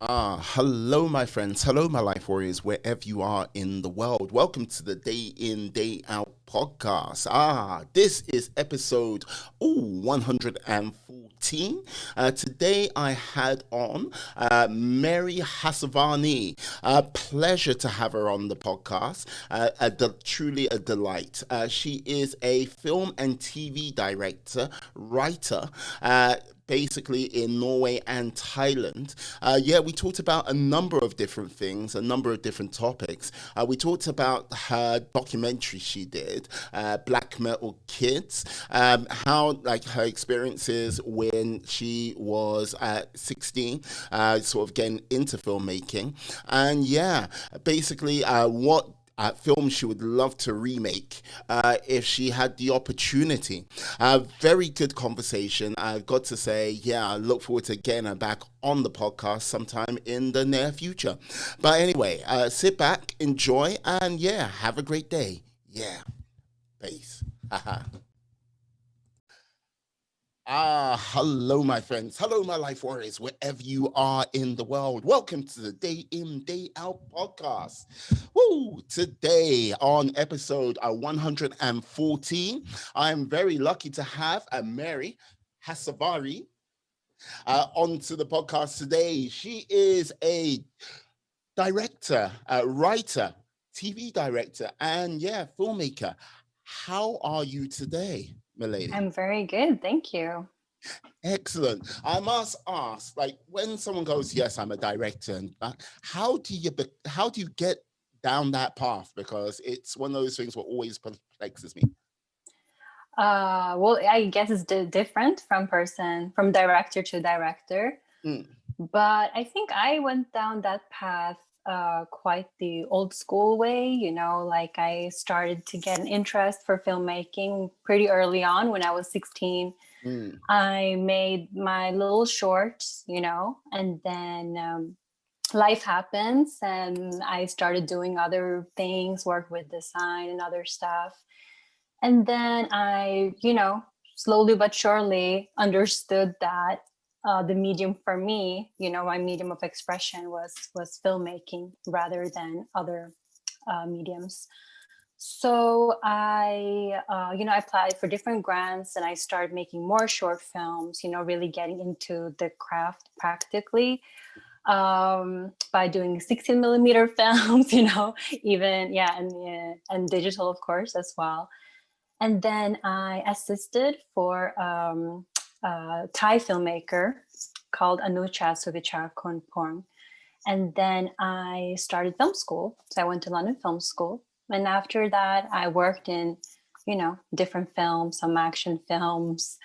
Hello, my friends. Hello, my life warriors, wherever you are in the world. Welcome to the Day In, Day Out podcast. This is episode 114. Today I had on Mary Hasavani. Pleasure to have her on the podcast. Truly a delight. She is a film and TV director, writer, basically in Norway and Thailand. We talked about a number of different things, a number of different topics. We talked about her documentary she did, Black Metal Kids, how like her experiences when she was 16, sort of getting into filmmaking, and basically what film she would love to remake if she had the opportunity. Very good conversation. I've got to say, I look forward to getting her back on the podcast sometime in the near future. But anyway, sit back, enjoy, and have a great day. Peace. Hello, my friends. Hello, my life warriors, wherever you are in the world. Welcome to the Day In, Day Out podcast. Today on episode 114, I am very lucky to have Mary Hasavari onto the podcast today. She is a director, writer, TV director, and filmmaker. How are you today, milady? I'm very good, thank you. Excellent. I must ask, like, when someone goes, "Yes, I'm a director," and how do you get down that path? Because it's one of those things that always perplexes me. Well, I guess it's different from director to director, Mm, but I think I went down that path quite the old school way. Like I started to get an interest for filmmaking pretty early on when I was 16. mm, I made my little shorts, and then life happens and I started doing other things, work with design and other stuff. And then I, slowly but surely understood that the medium for me, my medium of expression was filmmaking rather than other mediums. So I applied for different grants and I started making more short films, really getting into the craft practically by doing 16 millimeter films, even, and digital, of course, as well. And then I assisted for a Thai filmmaker called Anucha Suvichar. And then I started film school. So I went to London Film School. And after that, I worked in, different films, some action films,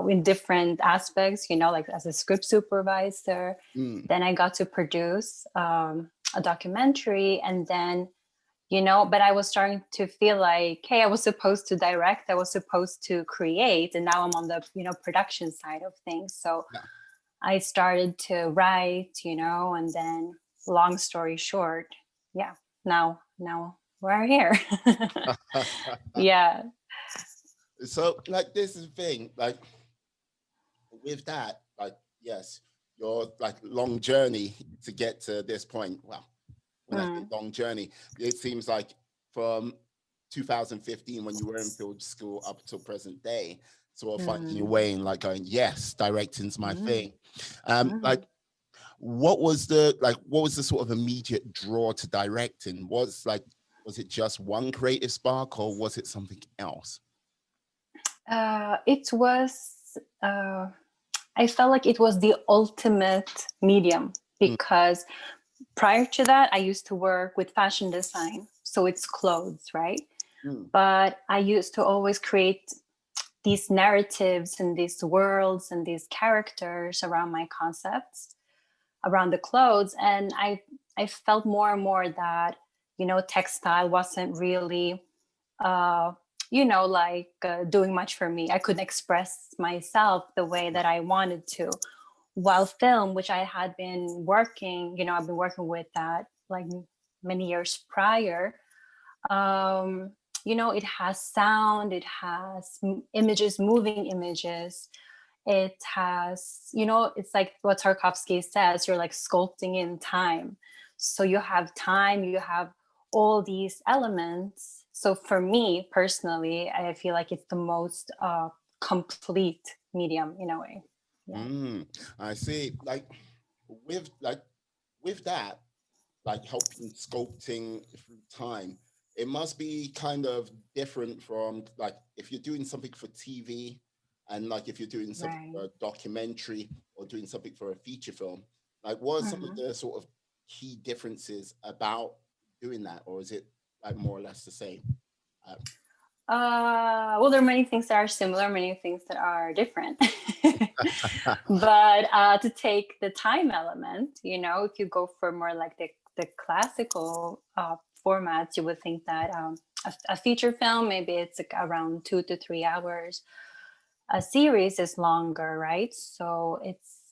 in different aspects, like as a script supervisor. mm. Then I got to produce a documentary. And then, but I was starting to feel like, hey, I was supposed to direct, I was supposed to create. And now I'm on the, production side of things. So Yeah. I started to write, and then long story short, now we're here. Yeah. So, like, this is the thing, like, with that, like, yes, your like long journey to get to this point. Well, when I say Mm. long journey, it seems like from 2015 when you were in field school up till present day, sort of finding your Mm. way and like going, yes, directing's my Mm. thing. Mm. Like, what was the sort of immediate draw to directing? Was it just one creative spark or was it something else? It was, I felt like it was the ultimate medium Mm, because prior to that, I used to work with fashion design. So it's clothes, right? mm, But I used to always create these narratives and these worlds and these characters around my concepts, around the clothes. And I felt more and more that, textile wasn't really, uh, doing much for me. I couldn't express myself the way that I wanted to. While film, which I had been working, I've been working with that like many years prior. Um, it has sound, it has images, moving images, it has, it's like what Tarkovsky says, you're like sculpting in time. So you have time, you have all these elements. So for me personally, I feel like it's the most complete medium in a way. Yeah. I see. With like with that, like helping sculpting through time, it must be kind of different from like if you're doing something for TV and like if you're doing something Right. for a documentary or doing something for a feature film. Like, what are some of Mhm. the sort of key differences about doing that, or is it like more or less the same? Um, Well, there are many things that are similar, many things that are different. But to take the time element, if you go for more like the classical formats, you would think that a feature film, maybe it's like around 2 to 3 hours. A series is longer, right? So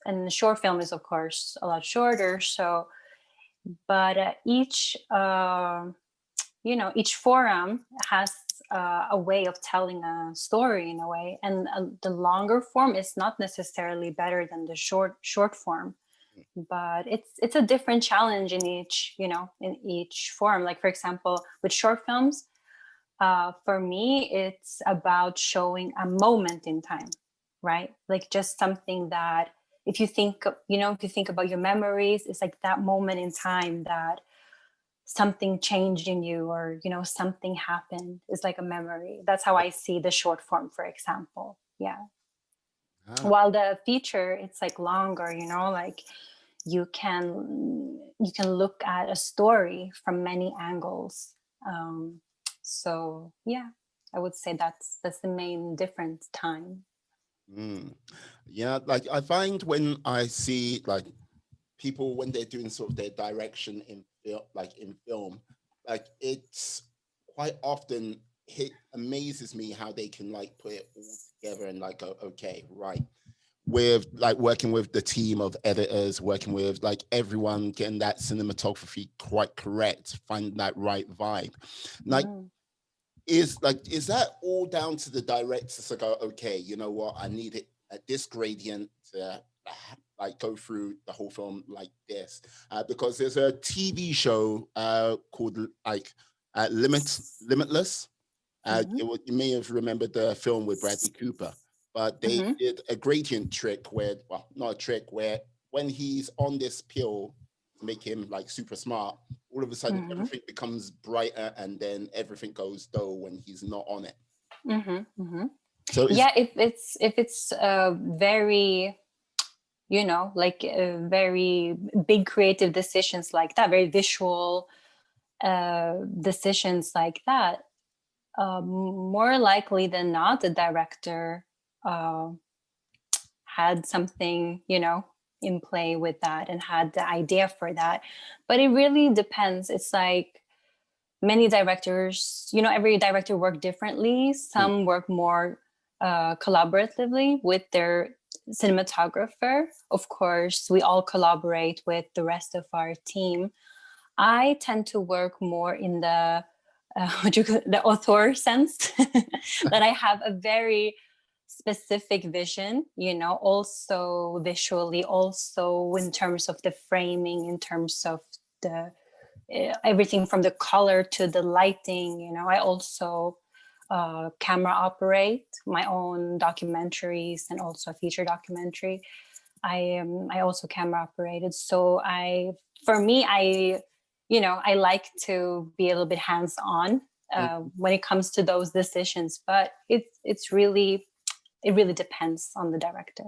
and the short film is, of course, a lot shorter. So, but each forum has a way of telling a story in a way, and the longer form is not necessarily better than the short form, but it's a different challenge in each form. Like, for example, with short films, for me it's about showing a moment in time, right? Like just something that, if you think about your memories, it's like that moment in time that something changed in you, or something happened. It's like a memory. That's how I see the short form, for example. Yeah. ah, While the feature, it's like longer, like you can look at a story from many angles. So yeah, I would say that's the main difference. Time. mm. Yeah, like I find when I see like people when they're doing sort of their direction in film, like in film, like it's quite often it amazes me how they can like put it all together and like go, okay, right. With like working with the team of editors, working with like everyone, getting that cinematography quite correct, finding that right vibe. Like, Mm. is that all down to the directors to go, okay, you know what, I need it at this gradient to like go through the whole film like this, because there's a TV show called like Limitless. Mm-hmm. You may have remembered the film with Bradley Cooper, but they Mm-hmm. did a gradient trick where, well, not a trick, where when he's on this pill to make him like super smart, all of a sudden Mm-hmm. everything becomes brighter and then everything goes dull when he's not on it. Mm-hmm. Mm-hmm. So is Yeah, if it's very, like very big creative decisions like that, very visual decisions like that, more likely than not, the director uh, had something, in play with that and had the idea for that. But it really depends. It's like many directors, every director work differently. mm, Some work more collaboratively with their cinematographer. Of course, we all collaborate with the rest of our team. I tend to work more in the the author sense, that I have a very specific vision, also visually, also in terms of the framing, in terms of the everything from the color to the lighting. I also camera operate my own documentaries and also a feature documentary. I also camera operated. So for me, I like to be a little bit hands on mm, when it comes to those decisions. But it really depends on the director.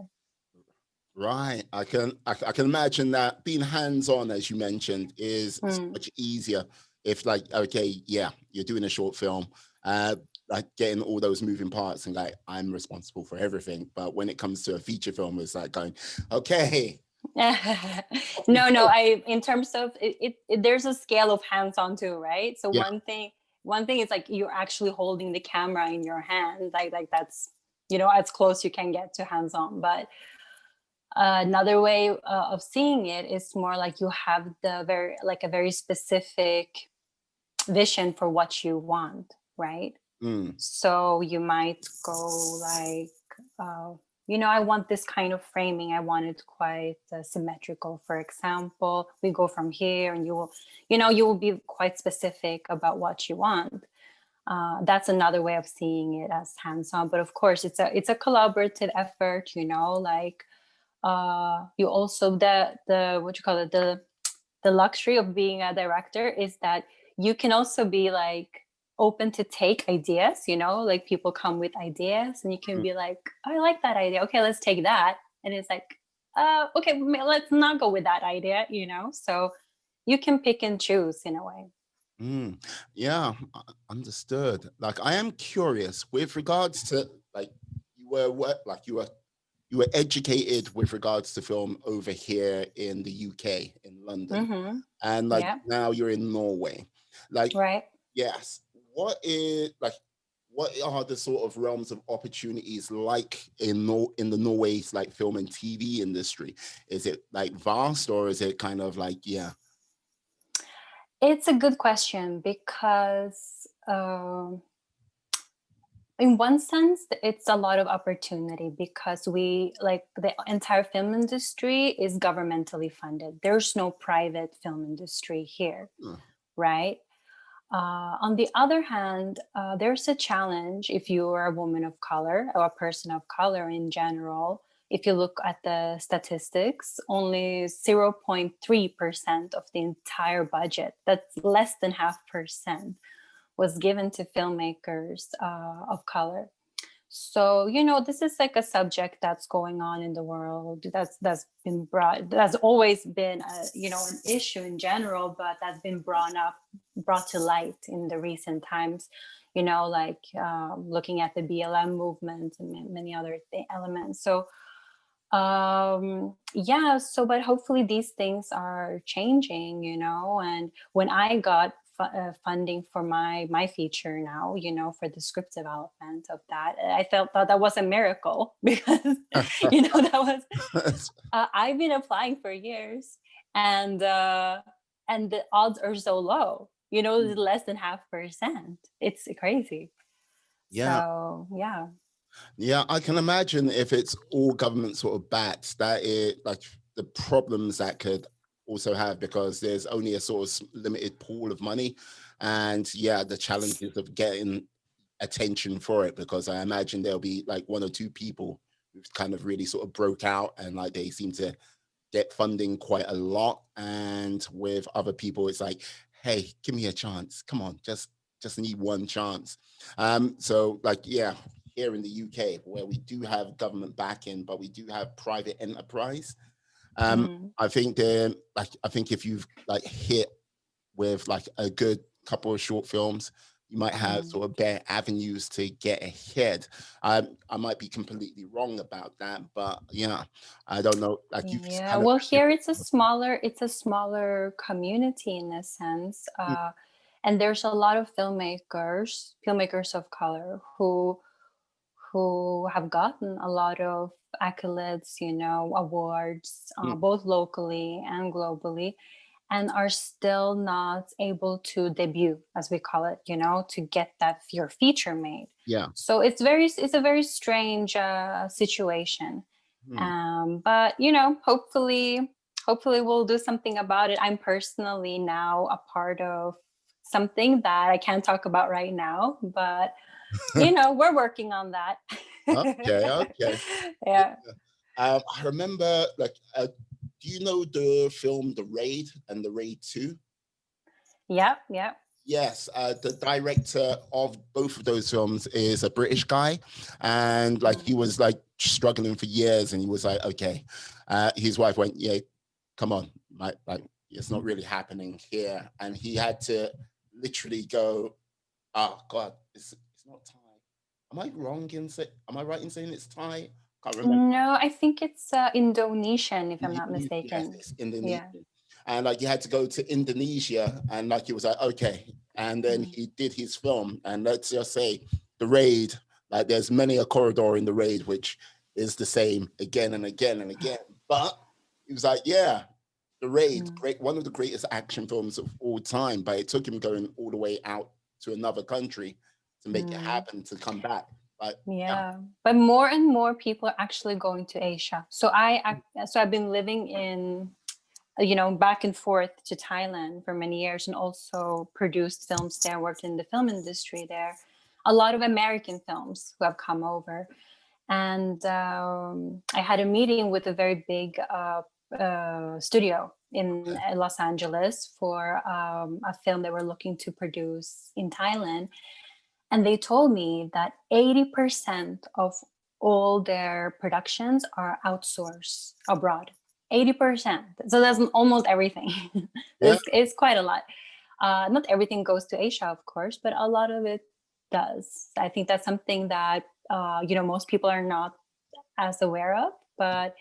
right. I can imagine that being hands on, as you mentioned, is so Mm. much easier if like, okay, yeah, you're doing a short film. Like getting all those moving parts and like I'm responsible for everything. But when it comes to a feature film, it's like going, okay, No, I in terms of there's a scale of hands on too, right? So yeah, one thing is like you're actually holding the camera in your hand, like that's as close you can get to hands on. But another way of seeing it is more like you have a very specific vision for what you want, right? mm, So you might go like I want this kind of framing. I want it quite symmetrical. For example, we go from here, and you will be quite specific about what you want. That's another way of seeing it as hands-on. But of course, it's a collaborative effort. Like you also the what you call it the luxury of being a director is that you can also be like open to take ideas, like people come with ideas and you can be like, oh, I like that idea, okay, let's take that. And it's like, okay, let's not go with that idea, so you can pick and choose in a way. Yeah, understood. Like, I am curious with regards to, like, you were you were educated with regards to film over here in the UK, in London, Mm-hmm. and like Yeah. now you're in Norway. Like, Right. yes, what are the sort of realms of opportunities like in the Norway's like film and TV industry? Is it like vast, or is it kind of like, yeah? It's a good question because in one sense it's a lot of opportunity because we like the entire film industry is governmentally funded. There's no private film industry here, Hmm. right? On the other hand, there's a challenge if you are a woman of color or a person of color in general. If you look at the statistics, only 0.3% of the entire budget, that's less than half percent, was given to filmmakers of color. So this is like a subject that's going on in the world, that's always been an issue in general, but that's been brought to light in the recent times, like looking at the BLM movement and many other elements. So yeah, so but hopefully these things are changing, and when I got funding for my feature now, for the script development of that, I thought that was a miracle because that was I've been applying for years, and the odds are so low, less than half percent. It's crazy. Yeah. So yeah. Yeah, I can imagine if it's all government sort of backs, that it like the problems that could also have, because there's only a sort of limited pool of money, and yeah, the challenges of getting attention for it, because I imagine there'll be like one or two people who've kind of really sort of broke out and like they seem to get funding quite a lot, and with other people it's like, hey, give me a chance, come on, just need one chance. So like, yeah, here in the UK, where we do have government backing but we do have private enterprise, Mm, I think if you've like hit with like a good couple of short films, you might have mm. sort of better avenues to get ahead. I might be completely wrong about that, but yeah, I don't know. Like, you've Yeah, kind of well, here it's a smaller community in a sense, and there's a lot of filmmakers of color who have gotten a lot of accolades, awards, Mm, both locally and globally, and are still not able to debut, as we call it, to get that your feature made. yeah. So it's a very strange situation. Hmm. But hopefully we'll do something about it. I'm personally now a part of something that I can't talk about right now, but we're working on that. Okay, okay. Yeah. Yeah. I remember, like, do you know the film The Raid and The Raid 2? Yep. Yep. Yes, the director of both of those films is a British guy, and like he Mm, was like struggling for years, and he was like, okay. His wife went, yeah, come on, like it's not really happening here, and he had to literally go, oh God, it's not Thai. Am I wrong in say? Am I right in saying it's Thai? Can't remember. no, I think it's Indonesian, if I'm not Yes, mistaken. it's Yeah. Indonesian. And like you had to go to Indonesia, and like he was like, okay. And then Mm, he did his film. And let's just say the raid, like there's many a corridor in the raid, which is the same again and again and again. But he was like, yeah, the raid, mm, great, one of the greatest action films of all time. But it took him going all the way out to another country to make it mm. happen to come back. Like, yeah. Yeah, but more and more people are actually going to Asia. So I've been living in, back and forth to Thailand for many years, and also produced films there, worked in the film industry there. A lot of American films who have come over. And I had a meeting with a very big studio in Los Angeles for a film they were looking to produce in Thailand. And they told me that 80% of all their productions are outsourced abroad. 80%. So that's almost everything. Yeah. It's quite a lot. Not everything goes to Asia, of course, but a lot of it does. I think that's something that most people are not as aware of. But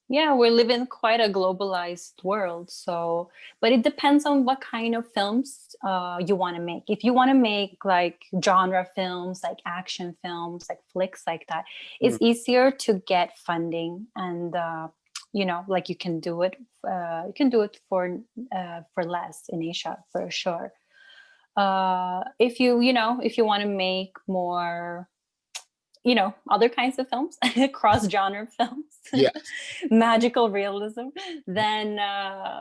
yeah, we live in quite a globalized world. So, but it depends on what kind of films you want to make. If you want to make like genre films, like action films, like flicks like that, it's easier to get funding, and like you can do it. You can do it for less in Asia for sure. If you want to make more, other kinds of films, cross-genre films, Yes. magical realism, then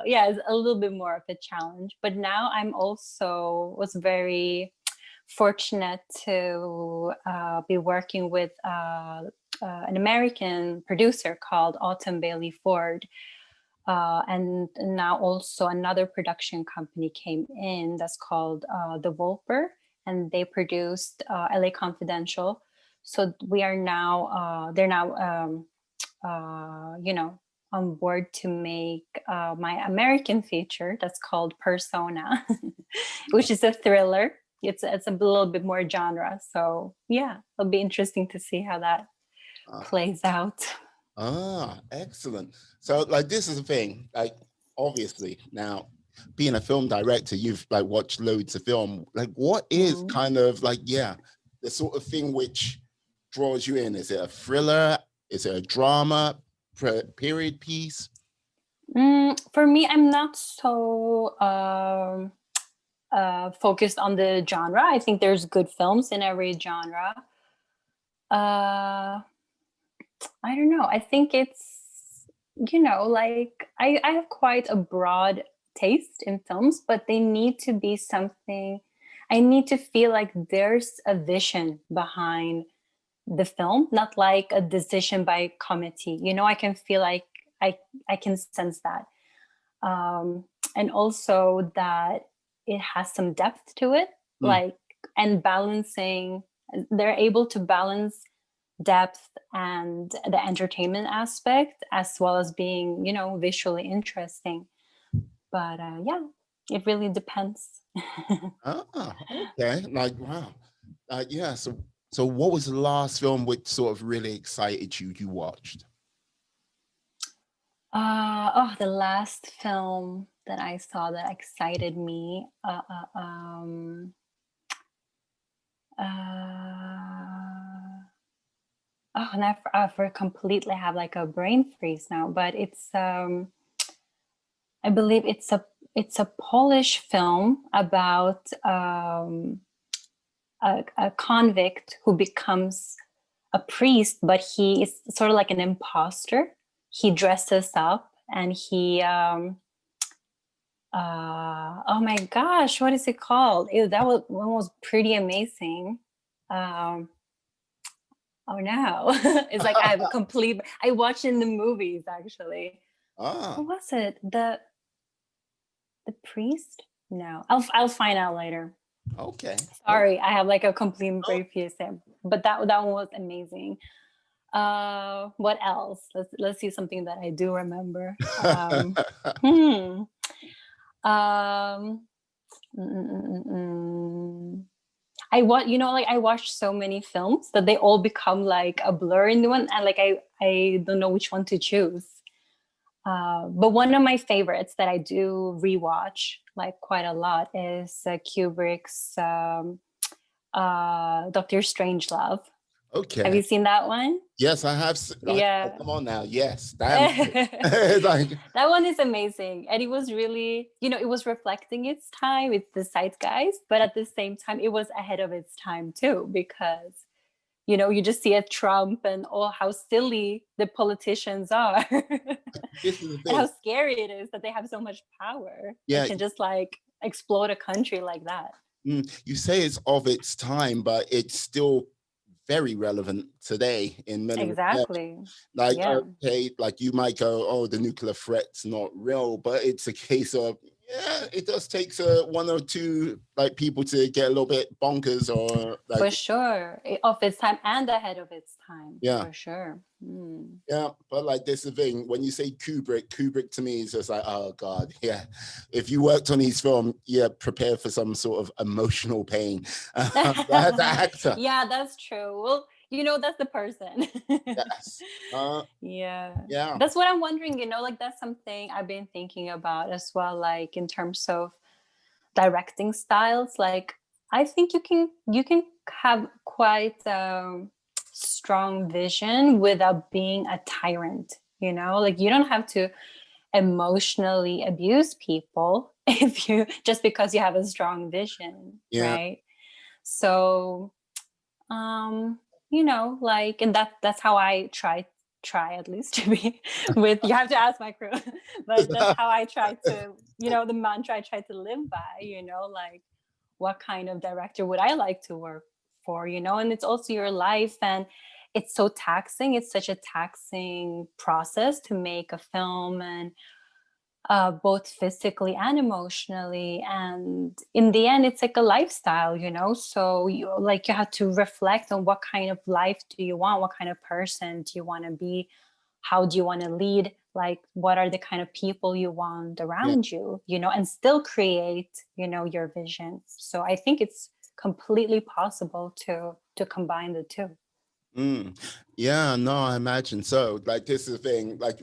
it's a little bit more of a challenge. But now I'm also was very fortunate to be working with an American producer called Autumn Bailey Ford. And now also another production company came in that's called The Volper, and they produced LA Confidential. So we are now, they're now, on board to make my American feature that's called Persona, which is a thriller. It's a little bit more genre. So yeah, it'll be interesting to see how that plays out. Excellent. So like, this is the thing, like, obviously now being a film director, you've like watched loads of film. Like, what is kind of like, the sort of thing which draws you in? Is it a thriller? Is it a drama, period piece? For me, I'm not so focused on the genre. I think there's good films in every genre. I don't know. I think it's, like I have quite a broad taste in films, but they need to be something, I need to feel like there's a vision behind the film, not like a decision by committee. I can feel like I can sense that. And also that it has some depth to it, like, and balancing, they're able to balance depth and the entertainment aspect, as well as being, visually interesting. But it really depends. Okay. Like, wow. So what was the last film which sort of really excited you watched? The last film that I saw that excited me. And I completely have like a brain freeze now. But it's I believe it's a Polish film about a convict who becomes a priest, but he is sort of like an imposter. He dresses up and he oh my gosh, what is it called? That one was pretty amazing. Oh no. It's like I have a complete, I watched in the movies actually. What was it? The priest? No, I'll find out later. Okay. Sorry, I have like a complete brain PSM, but that one was amazing. What else? Let's see something that I do remember. I watched so many films that they all become like a blur in the one, and like I don't know which one to choose. But one of my favorites that I do rewatch like quite a lot is Kubrick's Dr. Strangelove. Okay. Have you seen that one? Yes, I have. Yeah. Come on now. Yes. Like, that one is amazing. And it was really, it was reflecting its time, it's the zeitgeist, but at the same time, it was ahead of its time too, because you know, you just see a Trump and oh, how silly the politicians are. This is the And how thing. scary it is that they have so much power. They Yeah. can just like explode a country like that. You say it's of its time, but it's still very relevant today in many respects. Exactly. Like, Yeah. okay, like you might go, oh, the nuclear threat's not real, but it's a case of, yeah, it does take one or two like people to get a little bit bonkers or like, For sure. Of its time and ahead of its time. yeah. For sure. Mm. Yeah, but like this is the thing. When you say Kubrick to me is just like, oh God, yeah. If you worked on his film, yeah, prepare for some sort of emotional pain. As an actor. Yeah, that's true. Well, you know, that's the person. Yes. Yeah. Yeah. That's what I'm wondering, you know, like that's something I've been thinking about as well, like in terms of directing styles. Like I think you can have quite strong vision without being a tyrant, you know, like you don't have to emotionally abuse people if you just because you have a strong vision, Yeah. right? So you know, like, and that's how I try at least to be with, you have to ask my crew, but that's how I try to, you know, the mantra I try to live by, you know, like what kind of director would I like to work for, you know? And it's also your life, and it's so taxing. It's such a taxing process to make a film, and both physically and emotionally. And in the end, it's like a lifestyle, you know? So you like, you have to reflect on what kind of life do you want? What kind of person do you want to be? How do you want to lead? Like, what are the kind of people you want Yeah. around you, you know, and still create, you know, your vision. So I think it's completely possible to combine the two. Yeah, no, I imagine so. Like this is the thing. Like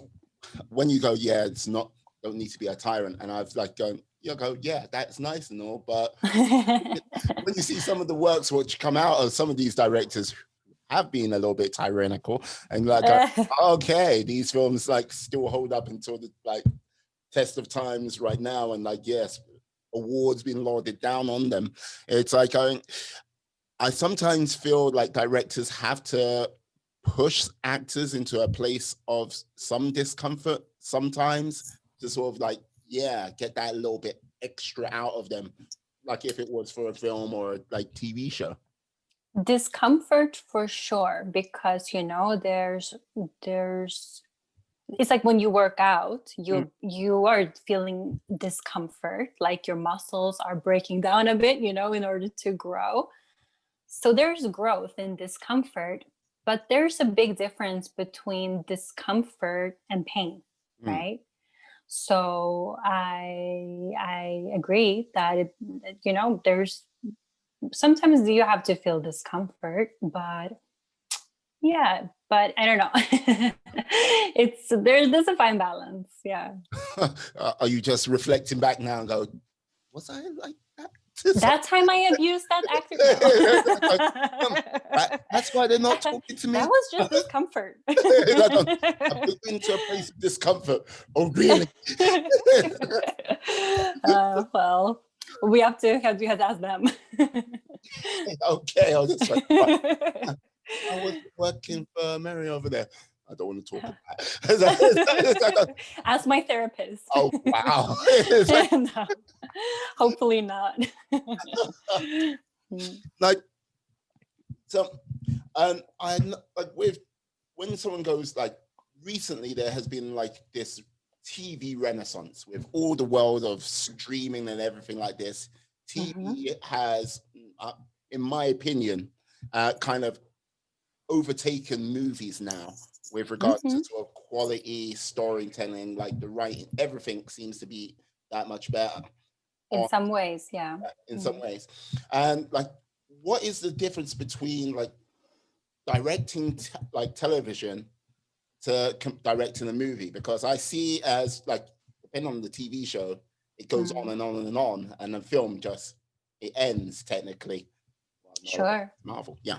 when you go, yeah, it's not, don't need to be a tyrant. And I've like gone, you go, yeah, that's nice and all. But when you see some of the works which come out of some of these directors have been a little bit tyrannical, and like, okay, these films like still hold up until the like test of times right now, and like, yes, awards being lauded down on them. It's like I sometimes feel like directors have to push actors into a place of some discomfort sometimes to sort of like, yeah, get that little bit extra out of them, like if it was for a film or like TV show. Discomfort for sure, because you know there's it's like when you work out, you are feeling discomfort, like your muscles are breaking down a bit, you know, in order to grow. So there's growth in discomfort, but there's a big difference between discomfort and pain, Mm. right? So I agree that you know, there's sometimes you have to feel discomfort, but yeah, but I don't know. There's a fine balance. Yeah. Are you just reflecting back now and go, was I like that? That time I abused that actor. That's why they're not talking to me. That was just discomfort. I've been into a place of discomfort. Oh, really? Well, we have to ask them. Okay, I'll just like, I was working for Mary over there. I don't want to talk about it. Ask my therapist. Oh, wow. No, hopefully not. Like, so, I like with when someone goes like recently, there has been like this TV renaissance with all the world of streaming and everything like this. TV has, in my opinion, kind of overtaken movies now with regards to sort of quality, storytelling, like the writing, everything seems to be that much better. In some ways, yeah. In some ways. And like, what is the difference between like directing like television to directing a movie? Because I see as like, depending on the TV show, it goes on and on and on, and the film just, it ends technically. Well, no, sure. Marvel, yeah.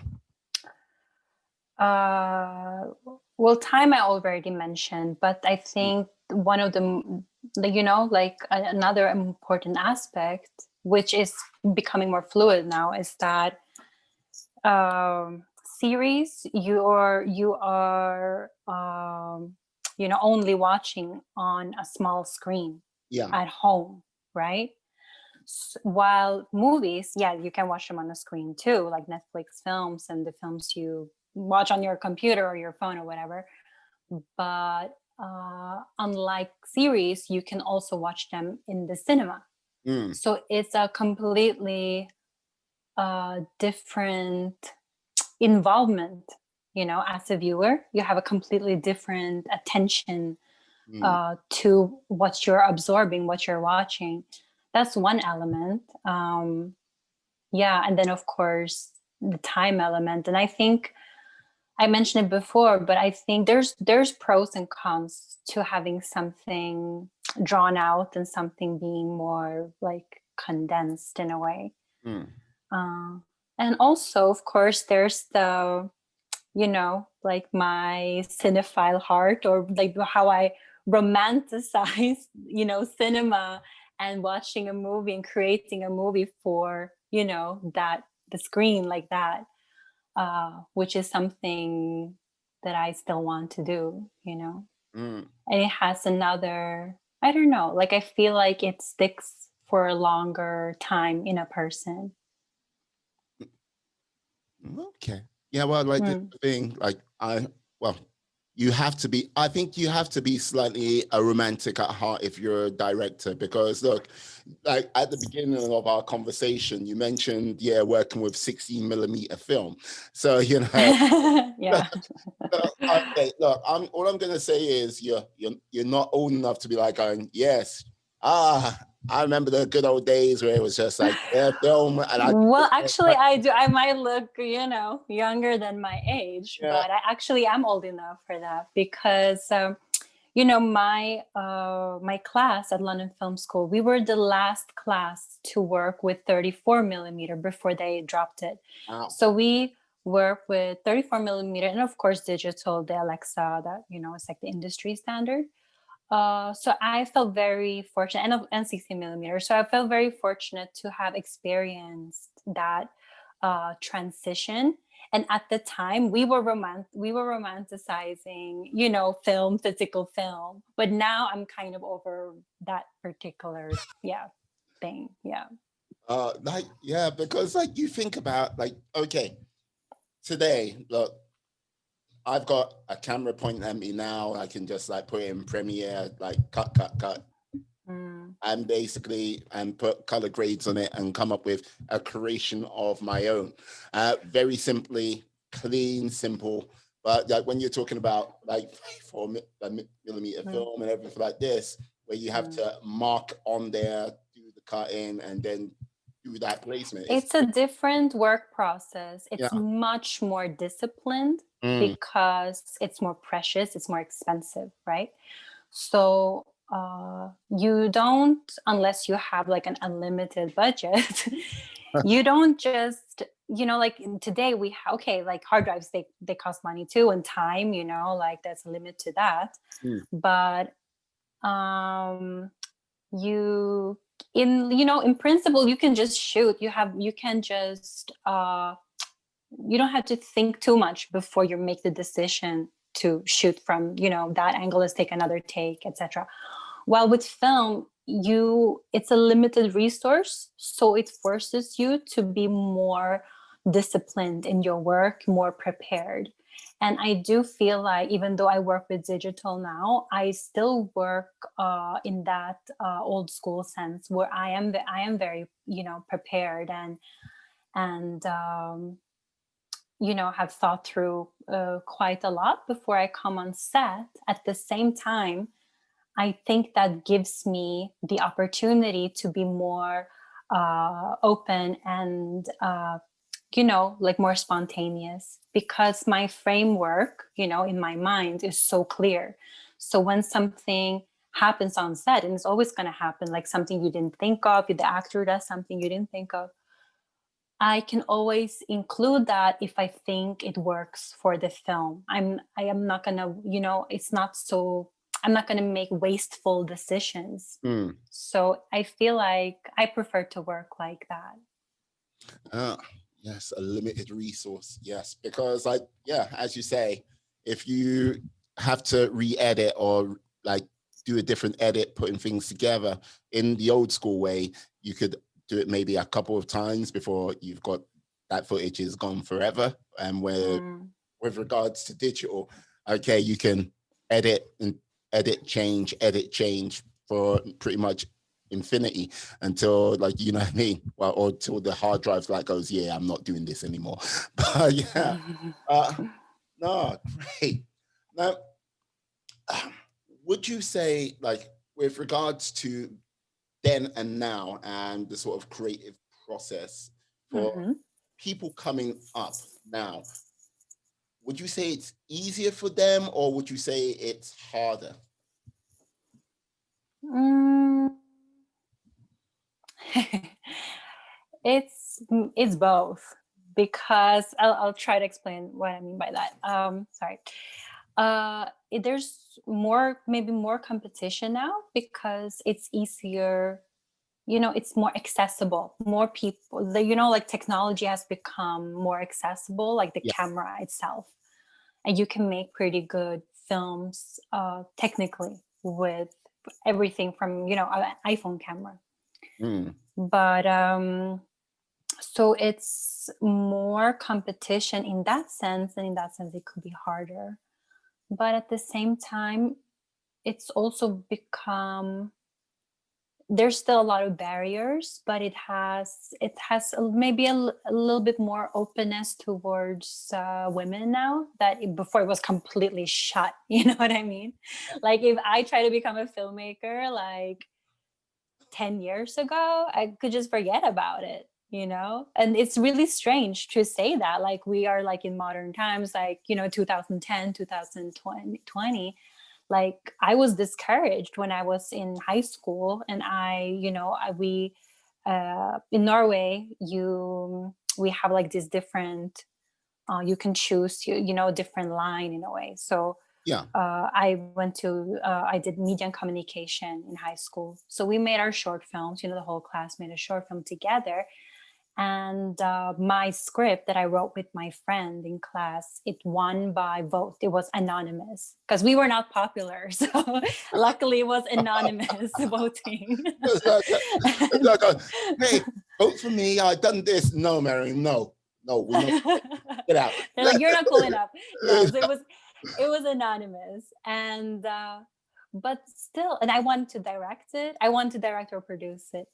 Well, time I already mentioned, but I think one of the, you know, like another important aspect, which is becoming more fluid now, is that series, you are only watching on a small screen at home, right? While movies, yeah, you can watch them on a screen too, like Netflix films and the films you watch on your computer or your phone or whatever. But unlike series, you can also watch them in the cinema. So it's a completely different involvement. As a viewer, you have a completely different attention to what you're absorbing, what you're watching. That's one element. And then of course the time element. And I think I mentioned it before, but I think there's pros and cons to having something drawn out and something being more like condensed in a way. And also, of course, there's the, like my cinephile heart, or like how I romanticize, cinema and watching a movie and creating a movie for, that the screen like that, which is something that I still want to do, And it has another, I don't know, like I feel like it sticks for a longer time in a person. Okay. Yeah, well, like the thing, like you have to be, I think you have to be slightly a romantic at heart if you're a director, because look, like at the beginning of our conversation, you mentioned, working with 16mm film. So, Yeah. Okay, look, all I'm gonna say is you're not old enough to be like going, yes, I remember the good old days where it was just like film, and well, actually, I do. I might look, younger than my age, but I actually am old enough for that because, my class at London Film School, we were the last class to work with 34mm before they dropped it. Wow. So we work with 34mm and of course digital, the Alexa, that it's like the industry standard. So I felt very fortunate, and 16mm. So I felt very fortunate to have experienced that transition. And at the time, we were romanticizing, film, physical film. But now I'm kind of over that particular, thing. Yeah. Because like you think about like, okay, today, look, I've got a camera pointing at me now. I can just like put it in Premiere, like cut, and basically put color grades on it and come up with a creation of my own. Very simply, clean, simple. But like when you're talking about like 4mm film and everything like this, where you have to mark on there, do the cutting, and then do that placement. It's a different work process. It's much more disciplined because it's more precious, it's more expensive, right? So you don't, unless you have like an unlimited budget, you don't just, like today we like hard drives, they cost money too, and time, like there's a limit to that. But you in principle you can just shoot. You can just you don't have to think too much before you make the decision to shoot from that angle, let's take another take, etc. While with film, it's a limited resource, so it forces you to be more disciplined in your work, more prepared. And I do feel like even though I work with digital now, I still work in that old school sense where I am very prepared and have thought through quite a lot before I come on set. At the same time, I think that gives me the opportunity to be more open and like more spontaneous, because my framework, in my mind is so clear. So when something happens on set, and it's always going to happen, like something you didn't think of, the actor does something you didn't think of, I can always include that if I think it works for the film. I am not going to, it's not so, I'm not going to make wasteful decisions. So I feel like I prefer to work like that. Yes, a limited resource. Yes, because like, yeah, as you say, if you have to re-edit or like do a different edit, putting things together in the old school way, you could do it maybe a couple of times before you've got that footage is gone forever. And where with regards to digital, okay, you can edit and edit, change for pretty much infinity until, like, you know what I mean? Well, or till the hard drive like goes, yeah, I'm not doing this anymore. But yeah, no, great. Now, would you say, like, with regards to then and now and the sort of creative process for people coming up now, would you say it's easier for them or would you say it's harder? It's both, because I'll try to explain what I mean by that. Sorry. There's maybe more competition now because it's easier, it's more accessible. More people, like technology has become more accessible, like the camera itself, and you can make pretty good films technically with everything from an iPhone camera. But so it's more competition in that sense, and in that sense it could be harder. But at the same time, it's also become, there's still a lot of barriers, but it has maybe a little bit more openness towards women now, that before it was completely shut. You know what I mean? Like, if I try to become a filmmaker like 10 years ago, I could just forget about it, and it's really strange to say that, like, we are like in modern times, like 2010, 2020. Like, I was discouraged when I was in high school, and we in Norway, we have like this different, you can choose different line in a way. So I did media and communication in high school. So we made our short films, the whole class made a short film together. And my script that I wrote with my friend in class, it won by vote. It was anonymous because we were not popular. So luckily it was anonymous voting. Hey, vote for me. I done this. No, Mary, no, we're not. Get out. They're like, you're not cool enough. No, so it was anonymous. And but still, and I wanted to direct it. I wanted to direct or produce it.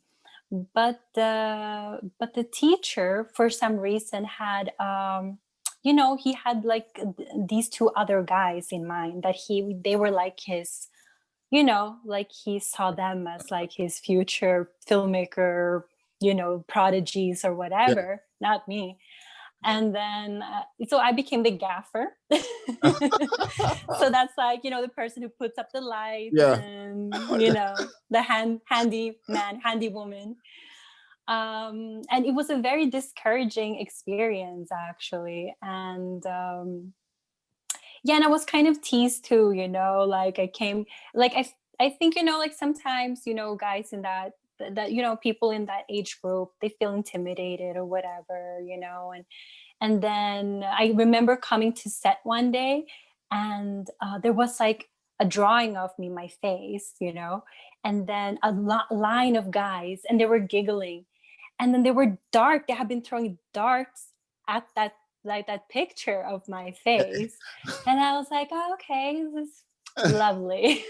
But the teacher, for some reason, had he had like these two other guys in mind that they were like his, like he saw them as like his future filmmaker, prodigies or whatever. Not me. And then so I became the gaffer. So that's like, the person who puts up the lights and the handy woman. And it was a very discouraging experience, actually. And and I was kind of teased too, like I came, like I think, like sometimes, guys in that people in that age group, they feel intimidated or whatever, and then I remember coming to set one day, and there was like a drawing of me, my face, and then a line of guys, and they were giggling, and then they were dark. They had been throwing darts at that, like that picture of my face, and I was like, oh, okay, this is lovely.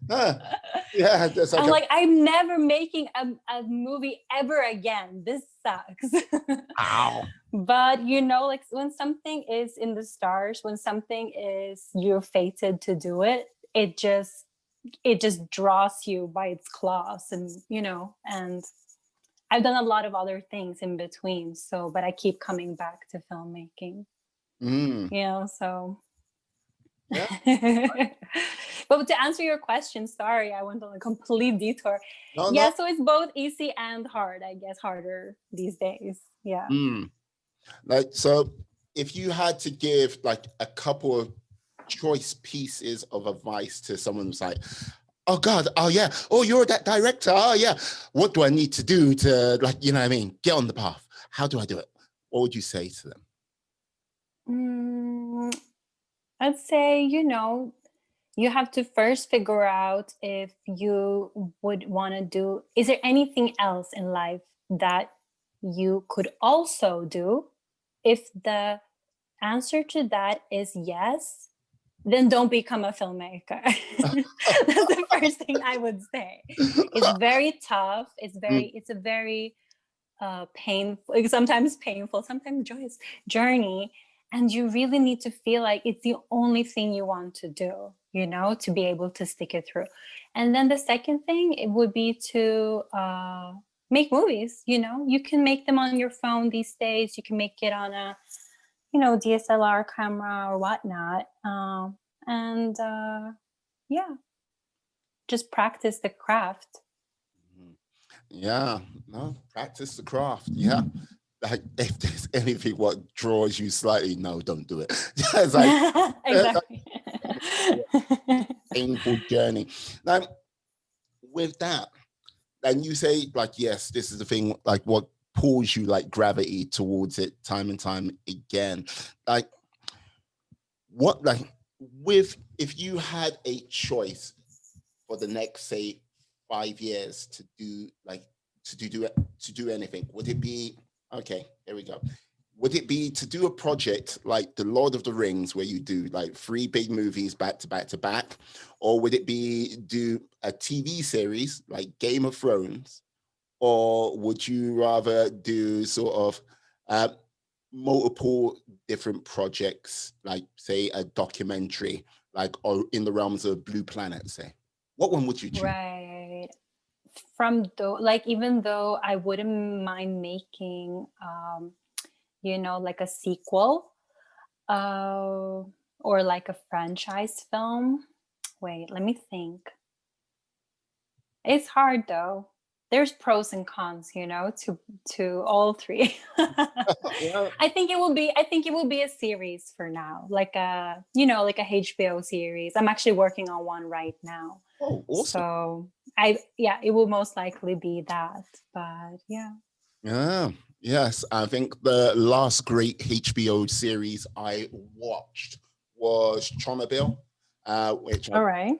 I'm like, I'm never making a movie ever again. This sucks. Ow. But like when something is in the stars, when something is, you're fated to do it, it just draws you by its claws, and and I've done a lot of other things in between. So, but I keep coming back to filmmaking. So. Yeah. But to answer your question, sorry, I went on a complete detour. No. So it's both easy and hard, I guess, harder these days. Yeah. Like, so if you had to give like a couple of choice pieces of advice to someone who's like, oh God, oh yeah, oh, you're that director, oh yeah, what do I need to do to, like, what I mean, get on the path? how do I do it? What would you say to them? I'd say, you have to first figure out if you would want to do, is there anything else in life that you could also do? If the answer to that is yes, then don't become a filmmaker. That's the first thing I would say. It's very tough. It's a very painful, sometimes joyous journey. And you really need to feel like it's the only thing you want to do, to be able to stick it through. And then the second thing, it would be to make movies. You can make them on your phone these days. You can make it on a, DSLR camera or whatnot. And just practice the craft. Yeah, no, practice the craft. Yeah. Like, if there's anything what draws you slightly, no, don't do it. It's like exactly. Painful journey. Now, with that, and you say, like, yes, this is the thing, like, what pulls you, like, gravity towards it time and time again. Like, what, like, if you had a choice for the next, say, 5 years to do anything, would it be, okay, here we go. Would it be to do a project like The Lord of the Rings, where you do like 3 big movies back to back to back? Or would it be do a TV series like Game of Thrones? Or would you rather do sort of multiple different projects, like say a documentary, like, or in the realms of Blue Planet, say? What one would you choose? Right. Even though I wouldn't mind making, like a sequel, or like a franchise film. Wait, let me think. It's hard though. There's pros and cons, to all 3. Yeah. I think it will be a series for now, like a HBO series. I'm actually working on one right now. Oh, awesome. So it will most likely be that, but yeah. Yeah, yes. I think the last great HBO series I watched was Chernobyl, which, All right.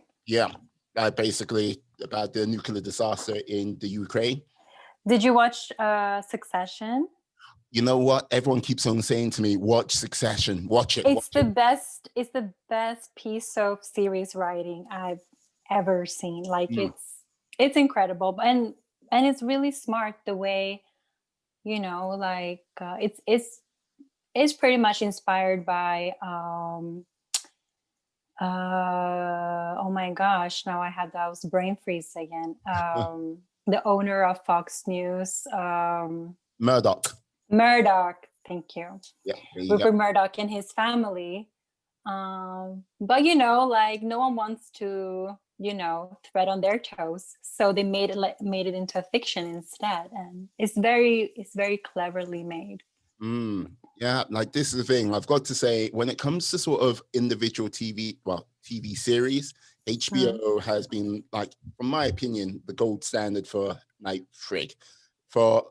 basically about the nuclear disaster in the Ukraine. Did you watch Succession? You know what? Everyone keeps on saying to me, watch Succession, watch it. It's the best piece of series writing I've ever seen. Like it's incredible, and it's really smart the way, it's pretty much inspired by oh my gosh, now I had those brain freeze again. The owner of Fox News, Murdoch. Thank you. Yeah, Rupert Murdoch and his family. But no one wants to, tread on their toes, so they made it into a fiction instead, and it's very cleverly made. Yeah, like, this is the thing I've got to say, when it comes to sort of individual TV series, HBO has been, like, from my opinion, the gold standard for like for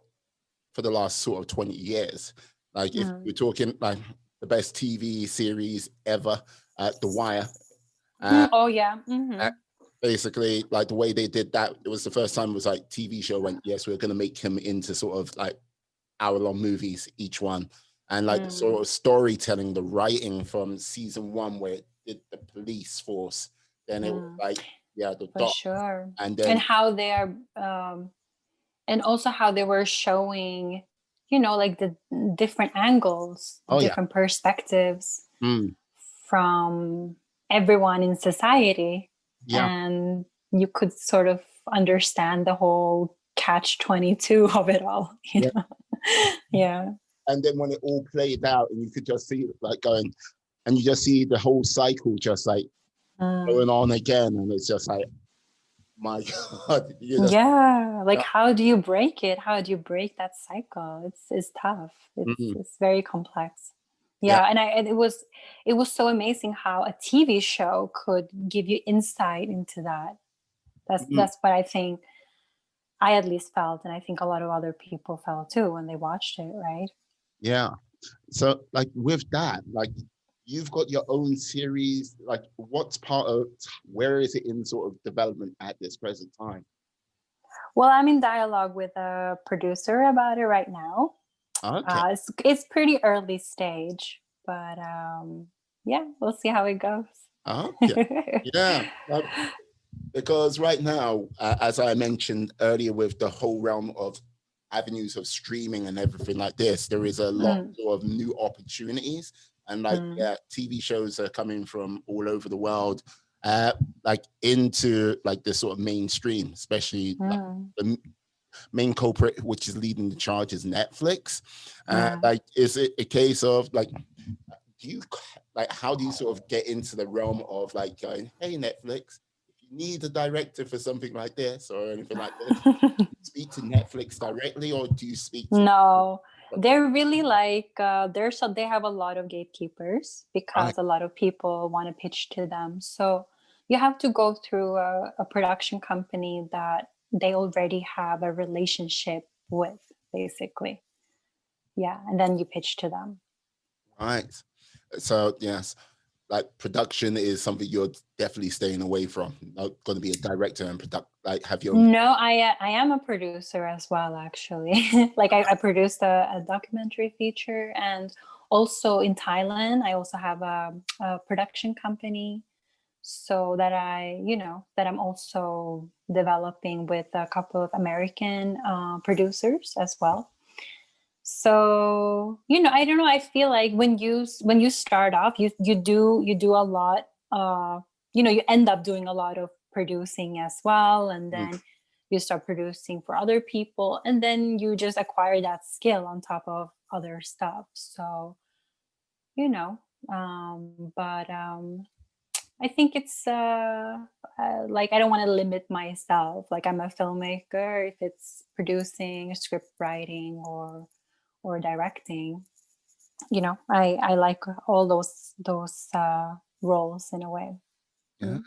the last sort of 20 years. Like, if we're talking like the best TV series ever, The Wire. Oh yeah. Basically, like, the way they did that, it was the first time it was like TV show went, yes, we're going to make him into sort of like hour-long movies, each one. And like sort of storytelling, the writing from season 1, where it did the police force, then it was like, the for sure. and then, and how they are, and also how they were showing, like the different angles, different perspectives from everyone in society. And you could sort of understand the whole catch-22 of it all, yeah. And then when it all played out, and you could just see like going, and you just see the whole cycle just like going on again, and it's just like, my God. How do you break it? How do you break that cycle? It's tough. It's very complex. And it was so amazing how a TV show could give you insight into that. That's what I think I at least felt, and I think a lot of other people felt too when they watched it, right? Yeah. So like with that, like you've got your own series, like what's part of, where is it in sort of development at this present time? Well, I'm in dialogue with a producer about it right now. Okay. It's pretty early stage, but yeah, we'll see how it goes. Okay. Yeah. Because right now, as I mentioned earlier, with the whole realm of avenues of streaming and everything like this, there is a lot of new opportunities. And like, yeah, TV shows are coming from all over the world, like into like the sort of mainstream, especially like the main culprit, which is leading the charge, is Netflix. Like, is it a case of like, do you like, how do you sort of get into the realm of like going, hey, Netflix, if you need a director for something like this or anything like this, do you speak to Netflix directly, or do you speak to No, they're really like they have a lot of gatekeepers because a lot of people want to pitch to them. So you have to go through a production company that they already have a relationship with, basically. Yeah, and then you pitch to them. Right. So yes, like production is something you're definitely staying away from. Not going to be a director and like have your own. No, I am a producer as well, actually. Like I produced a documentary feature, and also in Thailand, I also have a production company. So that that I'm also developing with a couple of American producers as well. So I don't know, I feel like when you start off, you do a lot, you end up doing a lot of producing as well, and then you start producing for other people, and then you just acquire that skill on top of other stuff. So but I think it's like I don't want to limit myself. Like I'm a filmmaker. If it's producing, script writing, or directing, I like all those roles in a way. Yeah,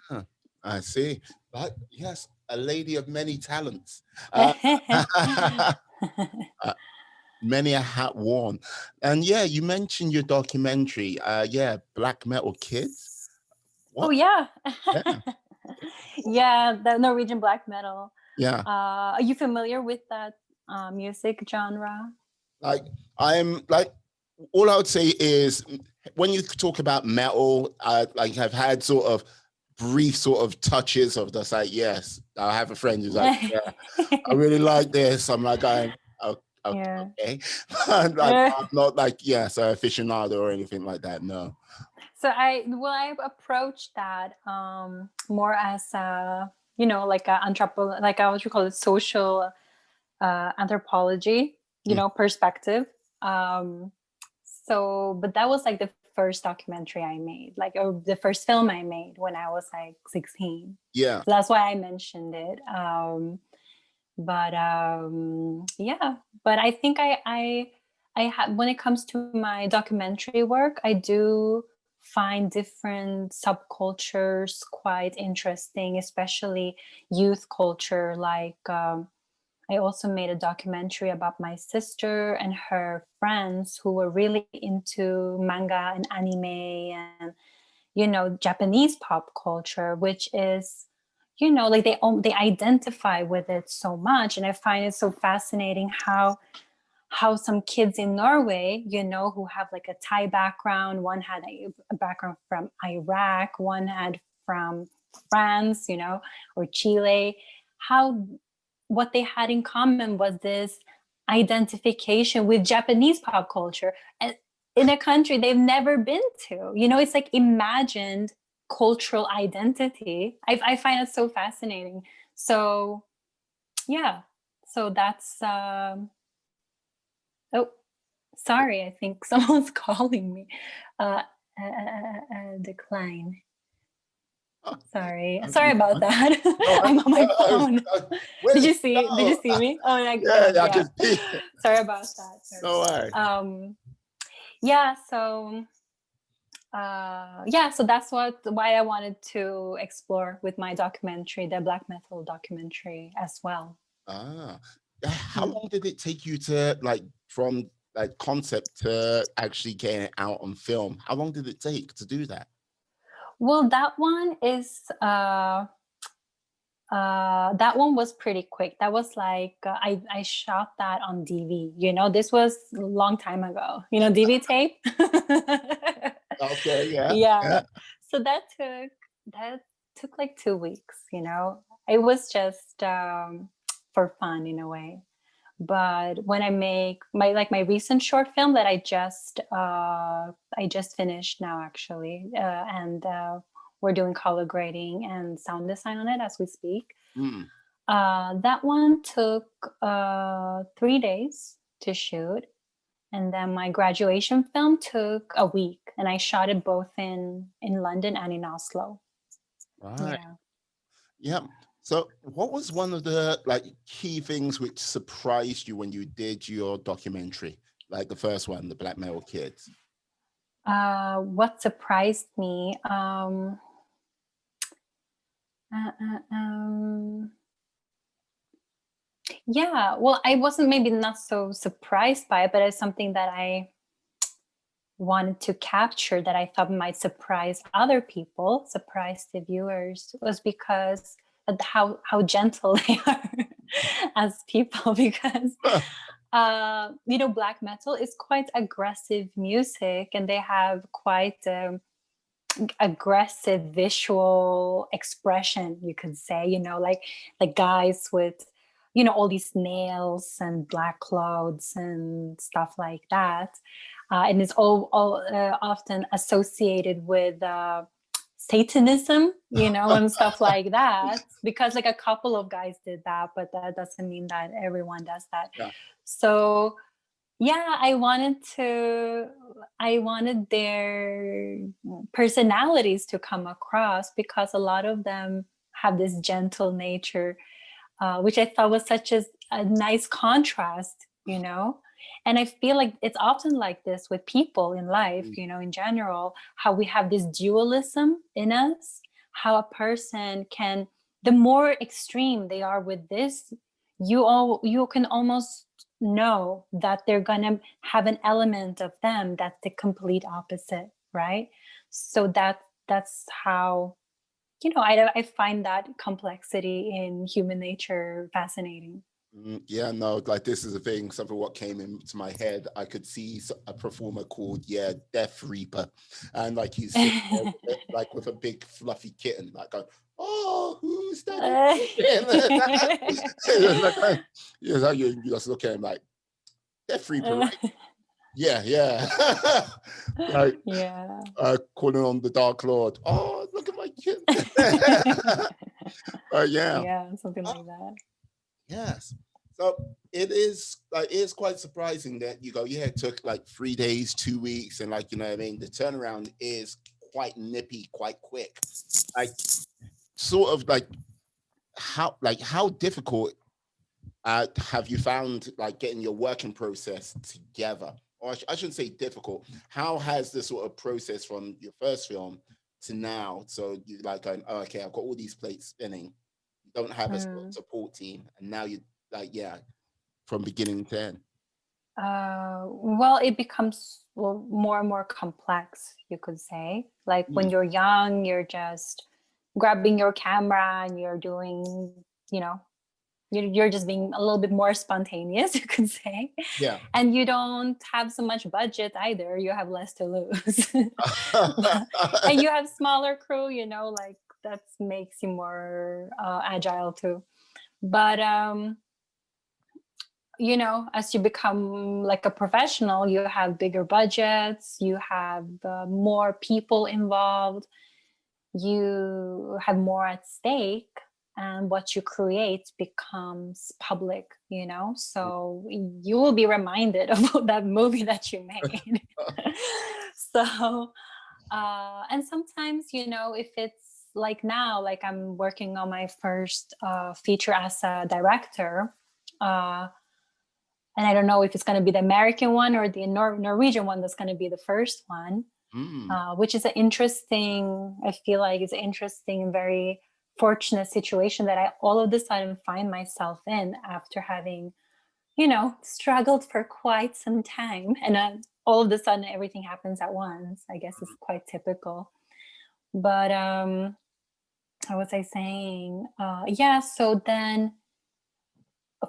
I see. But yes, a lady of many talents. Many a hat worn. And yeah, you mentioned your documentary. Yeah, Black Metal Kids. Oh What? yeah. Yeah. Yeah, the Norwegian Black-metal. Yeah. Are you familiar with that music genre? Like I'm like, all I would say is when you talk about metal, like I've had sort of brief sort of touches of just like, yes, I have a friend who's like, yeah, I really like this. I'm like, oh, Yeah. okay. Like, I'm not like, yes, an aficionado or anything like that. No. So I've approached that more as a like a like what you call it, social anthropology perspective. But that was like the first documentary I made, like, or the first film I made when I was like 16. Yeah. So that's why I mentioned it. But yeah, but I think I have, when it comes to my documentary work, I do find different subcultures quite interesting, especially youth culture. Like I also made a documentary about my sister and her friends who were really into manga and anime and Japanese pop culture, which is like they identify with it so much. And I find it so fascinating how some kids in Norway, who have like a Thai background, one had a background from Iraq, one had from France, or Chile, how what they had in common was this identification with Japanese pop culture, and in a country they've never been to. It's like imagined cultural identity. I find it so fascinating. So yeah, so that's oh, sorry, I think someone's calling me. Decline. Sorry about that. I'm on my phone. Did you see me? Oh, yeah, I can see. Sorry about that. No way. Yeah, so so that's why I wanted to explore with my documentary, the black metal documentary as well. Ah, how Mm. long did it take you to like from like concept to actually getting it out on film? How long did it take to do that? Well, that one was pretty quick. That was like I shot that on DV. You know, this was a long time ago. You know, DV tape. Okay, yeah, Yeah. yeah. So that took like 2 weeks. You know, it was just for fun in a way. But when I make my recent short film that I just finished now actually, and we're doing color grading and sound design on it as we speak. Mm. That one took 3 days to shoot, and then my graduation film took a week, and I shot it both in London and in Oslo. Right. Yeah. Yeah. So, what was one of the like key things which surprised you when you did your documentary, like the first one, the Black Metal Kids? What surprised me? Uh, uh, um, yeah, well, I wasn't maybe not so surprised by it, but it's something that I wanted to capture that I thought might surprise other people, surprise the viewers, was because of how gentle they are as people. Because you know, black metal is quite aggressive music, and they have quite aggressive visual expression, you could say. You know, like guys with, you know, all these nails and black clothes and stuff like that, and it's all often associated with satanism, you know, and stuff like that, because like a couple of guys did that, but that doesn't mean that everyone does that. Yeah. So yeah, I wanted their personalities to come across, because a lot of them have this gentle nature, which I thought was such a nice contrast, you know. And I feel like it's often like this with people in life, Mm. you know, in general, how we have this dualism in us, how a person can, the more extreme they are with this, you can almost know that they're gonna have an element of them that's the complete opposite, right? So that's how, you know, I find that complexity in human nature fascinating. Yeah, no, like this is a thing. Something what came into my head. I could see a performer called Death Reaper, and like he's sitting there with like with a big fluffy kitten, like going, "Oh, who's that?" Like, you just look at him like Death Reaper, right? Yeah, yeah. Like Yeah. calling on the Dark Lord. Oh, look at my kitten. Yeah. Yeah, something like that. Yes. So it is quite surprising that you go, yeah, it took like 3 days, 2 weeks, and like, you know what I mean, the turnaround is quite nippy, quite quick. Like sort of like how difficult have you found like getting your working process together? Or I shouldn't say difficult. How has the sort of process from your first film to now? So you like going, oh, okay, I've got all these plates spinning. You don't have a sort of Mm. support team, and now you like, yeah, from beginning to end. Well, it becomes, well, more and more complex, you could say. Like when Mm. you're young, you're just grabbing your camera and you're doing, you know, you're just being a little bit more spontaneous, you could say. Yeah. And you don't have so much budget either. You have less to lose. And you have smaller crew, you know, like that makes you more agile too. But you know, as you become like a professional, you have bigger budgets, you have more people involved, you have more at stake, and what you create becomes public, you know, so you will be reminded of that movie that you made. So and sometimes, you know, if it's like now, like I'm working on my first feature as a director, uh, and I don't know if it's going to be the American one or the Norwegian one that's going to be the first one, Mm. which is an interesting, I feel like it's interesting and very fortunate situation that I all of a sudden find myself in after having, struggled for quite some time. And all of a sudden everything happens at once. I guess it's quite typical. But what was I saying? Yeah, so then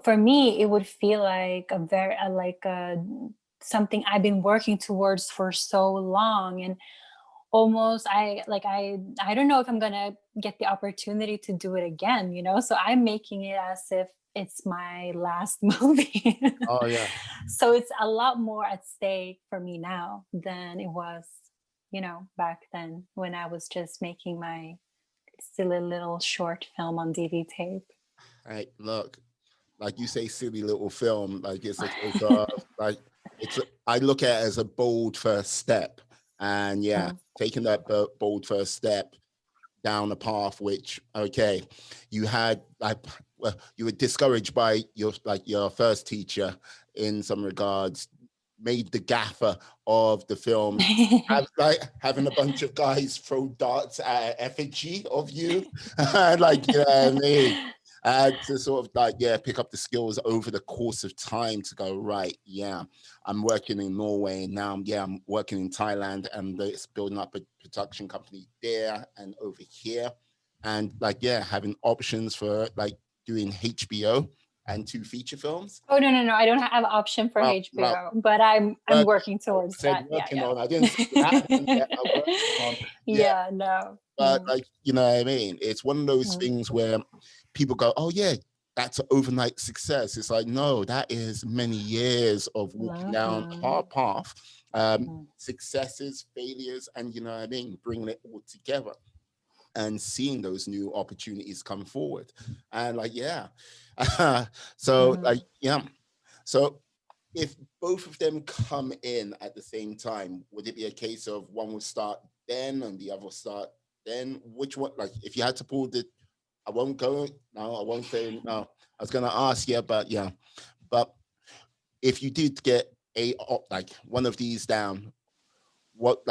for me, it would feel like a very, something I've been working towards for so long. And almost I don't know if I'm gonna get the opportunity to do it again, so I'm making it as if it's my last movie. Oh yeah. So it's a lot more at stake for me now than it was, back then when I was just making my silly little short film on DV tape. Hey, look, like you say, silly little film. Like it's a case of like I look at it as a bold first step, and yeah, taking that bold first step down a path which, okay, you had you were discouraged by your first teacher in some regards, made the gaffer of the film having a bunch of guys throw darts at effigy of you. Like, you know what I mean? To sort of pick up the skills over the course of time to go, right, yeah, I'm working in Norway now. I'm working in Thailand, and it's building up a production company there and over here. And having options for doing HBO and 2 feature films. Oh no, I don't have an option for HBO, but I'm working towards that. Working Yeah. on. I didn't say that yet. I'm working on. Yeah, no. But you know what I mean? It's one of those things where people go, oh yeah, that's an overnight success. It's like, no, that is many years of walking down a hard path, successes, failures, and you know what I mean, bringing it all together and seeing those new opportunities come forward. And so so if both of them come in at the same time, would it be a case of one will start then and the other will start then? Which one, if you had to pull I won't go, no, I won't say no. I was gonna ask, but if you did get one of these down, what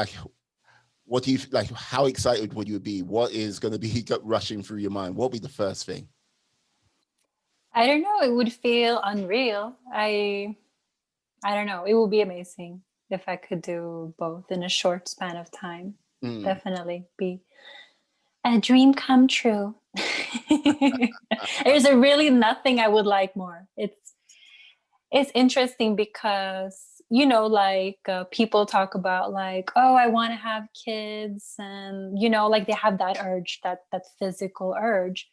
do you how excited would you be? What is going to be rushing through your mind? What would be the first thing? I don't know. It would feel unreal. I don't know. It would be amazing if I could do both in a short span of time. Definitely be a dream come true. There's really nothing I would like more. It's interesting because people talk about oh, I want to have kids, and they have that urge, that physical urge.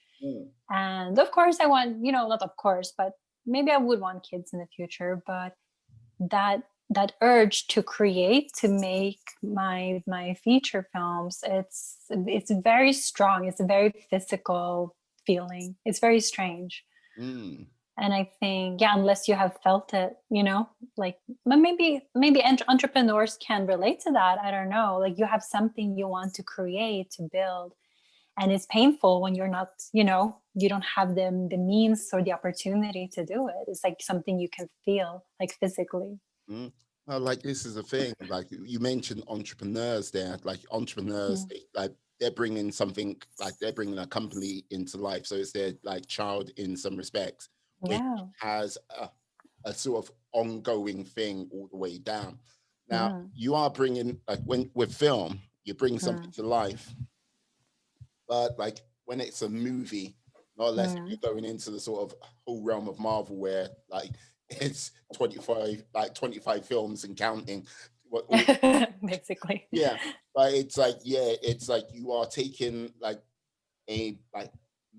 And of course I want, not of course, but maybe I would want kids in the future. But that urge to create, to make my feature films, it's very strong. It's a very physical feeling. It's very strange. And I think, unless you have felt it, maybe entrepreneurs can relate to that. I don't know. You have something you want to create, to build, and it's painful when you're not, you don't have the means or the opportunity to do it. It's something you can feel physically. Well, this is a thing. You mentioned entrepreneurs there. Entrepreneurs, they're bringing something, they're bringing a company into life. So it's their child in some respects, which has a sort of ongoing thing all the way down. Now you are bringing with film, you bring something to life, but when it's a movie, not unless you're going into the sort of whole realm of Marvel where it's 25 films and counting. Basically. Yeah, but it's you are taking a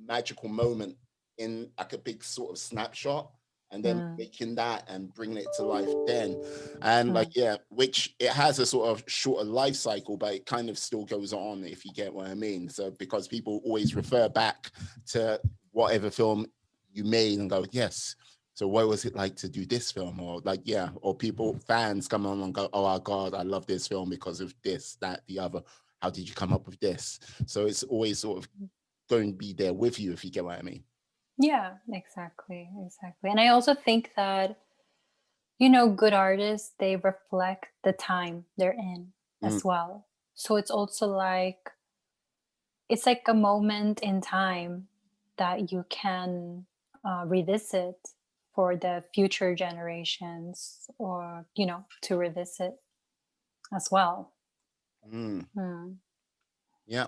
magical moment in a big sort of snapshot, and then making that and bringing it to life then. And which it has a sort of shorter life cycle, but it kind of still goes on, if you get what I mean. So because people always refer back to whatever film you made and go, yes, so what was it like to do this film? Or or fans come on and go, oh my God, I love this film because of this, that, the other. How did you come up with this? So it's always sort of going to be there with you, if you get what I mean. Yeah, exactly. And I also think that, good artists, they reflect the time they're in as well. So it's also it's like a moment in time that you can revisit for the future generations, or to revisit as well. Mm, Hmm. yeah.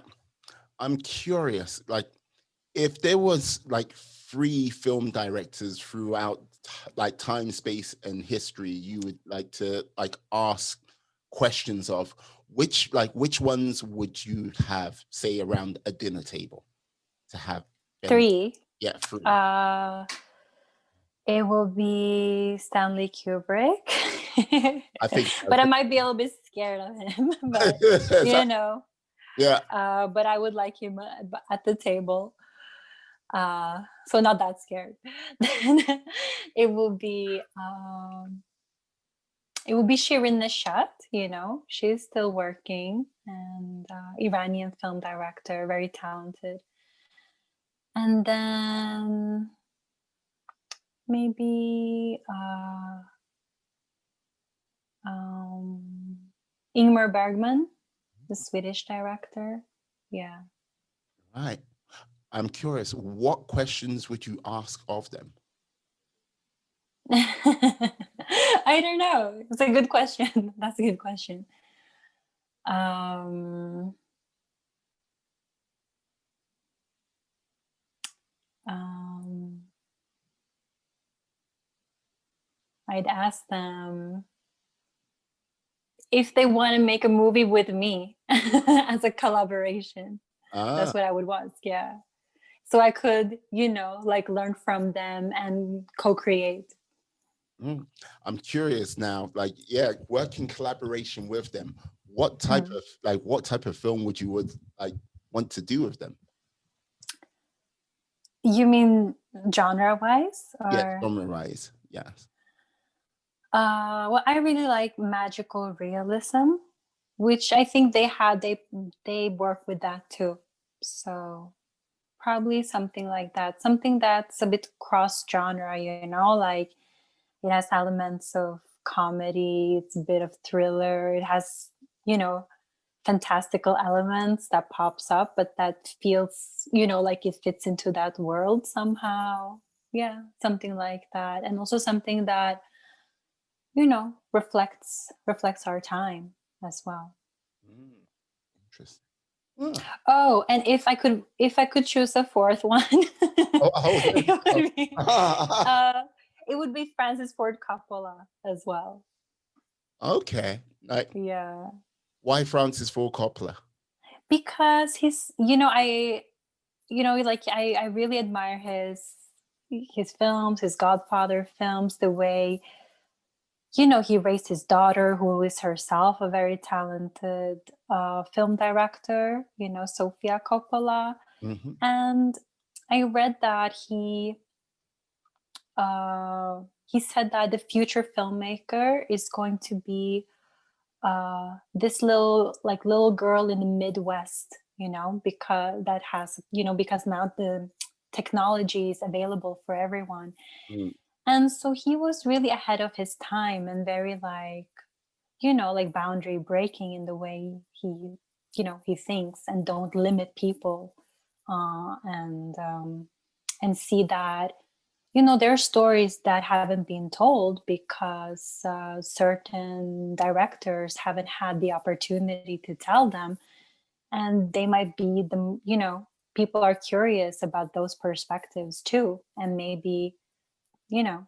I'm curious, like, if there was like three film directors throughout like time, space, and history, you would like to like ask questions of, which ones would you have, say, around a dinner table to have them? Three. Yeah, three. uh it will be Stanley Kubrick. I think. But I might be a little bit scared of him. But you know Yeah. but I would like him at the table. So not that scared. Then it will be Shirin Neshat. She's still working, and Iranian film director, very talented. And then maybe Ingmar Bergman, the Swedish director. Yeah. Right. I'm curious, what questions would you ask of them? I don't know. It's a good question. That's a good question. Um, um, I'd ask them if they want to make a movie with me as a collaboration. Ah. That's what I would want. Yeah. So I could, like learn from them and co-create. I'm curious now, like, yeah, work in collaboration with them. What type Mm. of film would you want to do with them? You mean genre-wise, Yeah, or? summarize. Yes. Well, I really like magical realism, which I think they work with that too. So probably something like that, something that's a bit cross genre, like it has elements of comedy, it's a bit of thriller, it has, fantastical elements that pops up, but that feels, like it fits into that world somehow. Yeah, something like that. And also something that, reflects our time as well. Interesting. Ah. Oh, and if I could choose a fourth one, it would be Francis Ford Coppola as well. Okay. Like, Yeah, why Francis Ford Coppola? because I really admire his films, his Godfather films, the way he raised his daughter, who is herself a very talented film director, Sofia Coppola. Hmm. And I read that he said that the future filmmaker is going to be this little girl in the Midwest, because now the technology is available for everyone. Mm. And so he was really ahead of his time, and very like boundary breaking in the way he thinks, and don't limit people, and see that there are stories that haven't been told because certain directors haven't had the opportunity to tell them, and they might be people are curious about those perspectives too, and maybe you know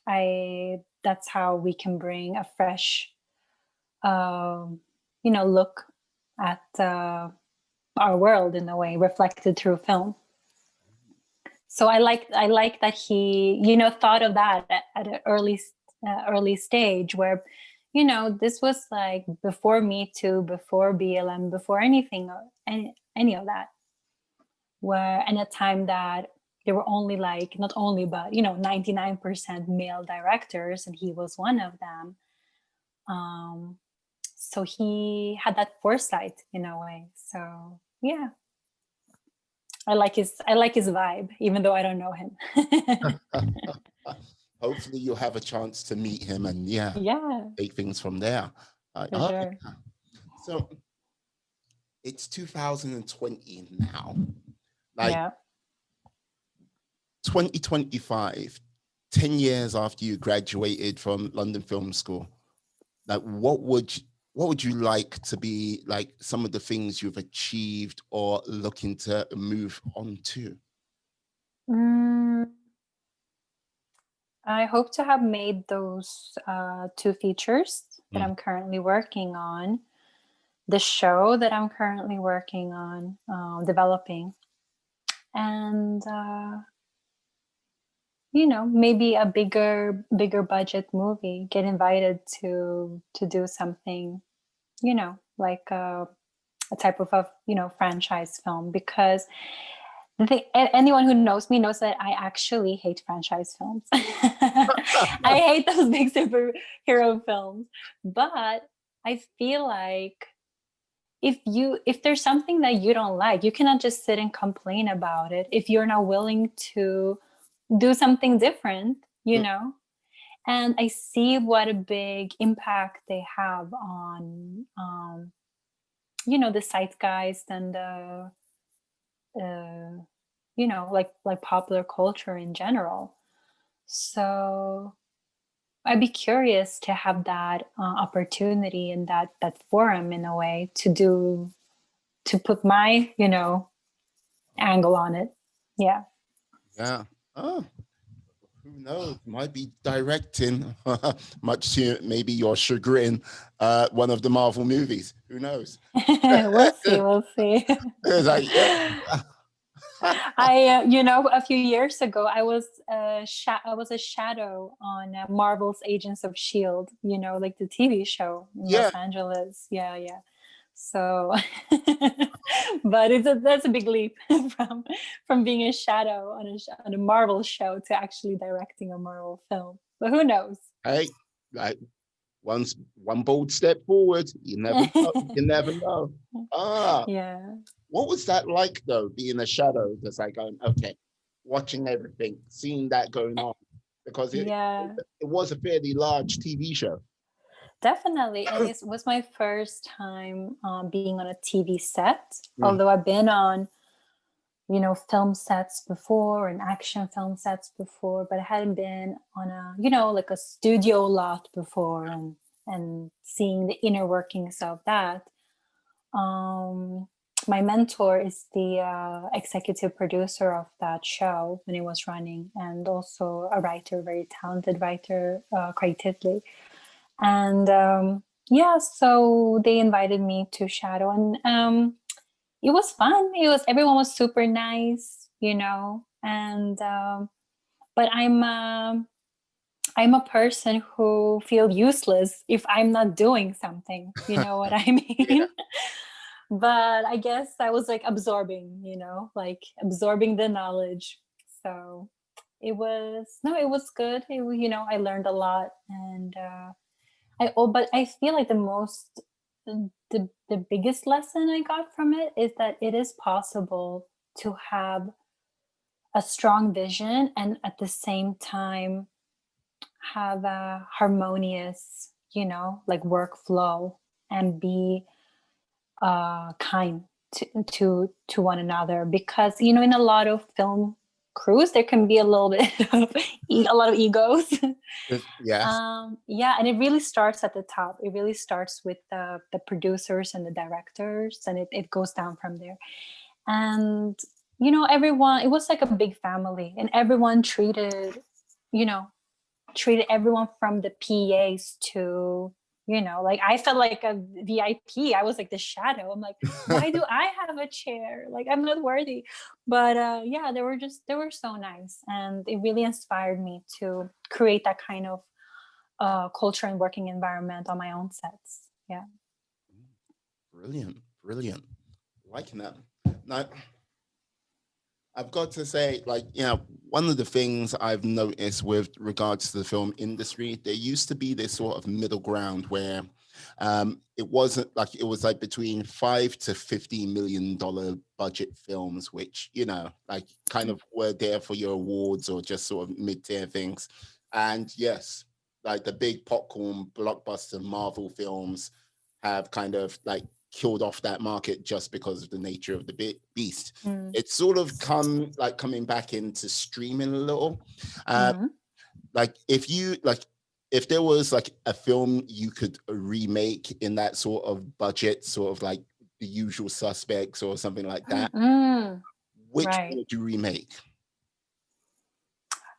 I that's how we can bring a fresh look at our world, in a way reflected through film. So I like that he thought of that at an early stage, where this was like before Me Too, before BLM, before anything, any of that, where in a time that there were only not only, but 99% male directors, and he was one of them. So he had that foresight in a way. So yeah, I like his vibe, even though I don't know him. Hopefully, you'll have a chance to meet him and, yeah, Yeah, take things from there. for sure. So, it's 2020 now. Like Yeah. 2025, 10 years after you graduated from London Film School, like what would you like to be like some of the things you've achieved or looking to move on to? Mm, I hope to have made those two features that Mm. I'm currently working on, the show that I'm currently working on, developing, and maybe a bigger budget movie. Get invited to do something, like a type of franchise film, because anyone who knows me knows that I actually hate franchise films. I hate those big superhero films, but I feel like if there's something that you don't like, you cannot just sit and complain about it if you're not willing to do something different, and I see what a big impact they have on the zeitgeist and uh, like popular culture in general. So I'd be curious to have that opportunity and that forum in a way to put my angle on it. Yeah. Yeah. Oh, who knows? Might be directing, much to maybe your chagrin, one of the Marvel movies. Who knows? We'll see. We'll see. It's like, yeah. A few years ago, I was a shadow on Marvel's Agents of Shield. Like the TV show in Yeah. Los Angeles. Yeah, yeah. So, but that's a big leap from being a shadow on a Marvel show to actually directing a Marvel film. But who knows? Hey, like one bold step forward. You never know. You never know. Ah, Yeah. what was that like though, being a shadow, just like going, okay, watching everything, seeing that going on? Because Yeah. it was a fairly large TV show. Definitely. And it was my first time being on a TV set, Mm. although I've been on, film sets before and action film sets before, but I hadn't been on like a studio lot before and seeing the inner workings of that. Um, my mentor is the executive producer of that show when it was running, and also a writer, very talented writer, Craig Titley. And yeah, so they invited me to shadow, and it was fun. Everyone was super nice, and but I'm a person who feel useless if I'm not doing something, you know what I Yeah. mean? But I guess I was like absorbing, like absorbing the knowledge. So it was good. I learned a lot, and but I feel like the biggest lesson I got from it is that it is possible to have a strong vision and at the same time have a harmonious, like workflow, and be kind to one another, because in a lot of film crews there can be a little bit of a lot of egos. Yes. Yeah, and it really starts at the top. It really starts with the producers and the directors, and it goes down from there. And everyone, it was like a big family, and everyone you know treated everyone from the PAs to, like I felt like a VIP. I was like the shadow. I'm like, why do I have a chair? Like I'm not worthy. But yeah, they were so nice, and it really inspired me to create that kind of culture and working environment on my own sets. Yeah. Brilliant. Brilliant. Liking that. Now, I've got to say, like, one of the things I've noticed with regards to the film industry, there used to be this sort of middle ground where it wasn't like it was like between $5 to $50 million budget films, which, like kind of were there for your awards or just sort of mid-tier things. And yes, like the big popcorn blockbuster Marvel films have kind of like killed off that market just because of the nature of the beast. Mm. It's sort of coming back into streaming a little. Like if there was like a film you could remake in that sort of budget, sort of like The Usual Suspects or something like that, which Right. one would you remake?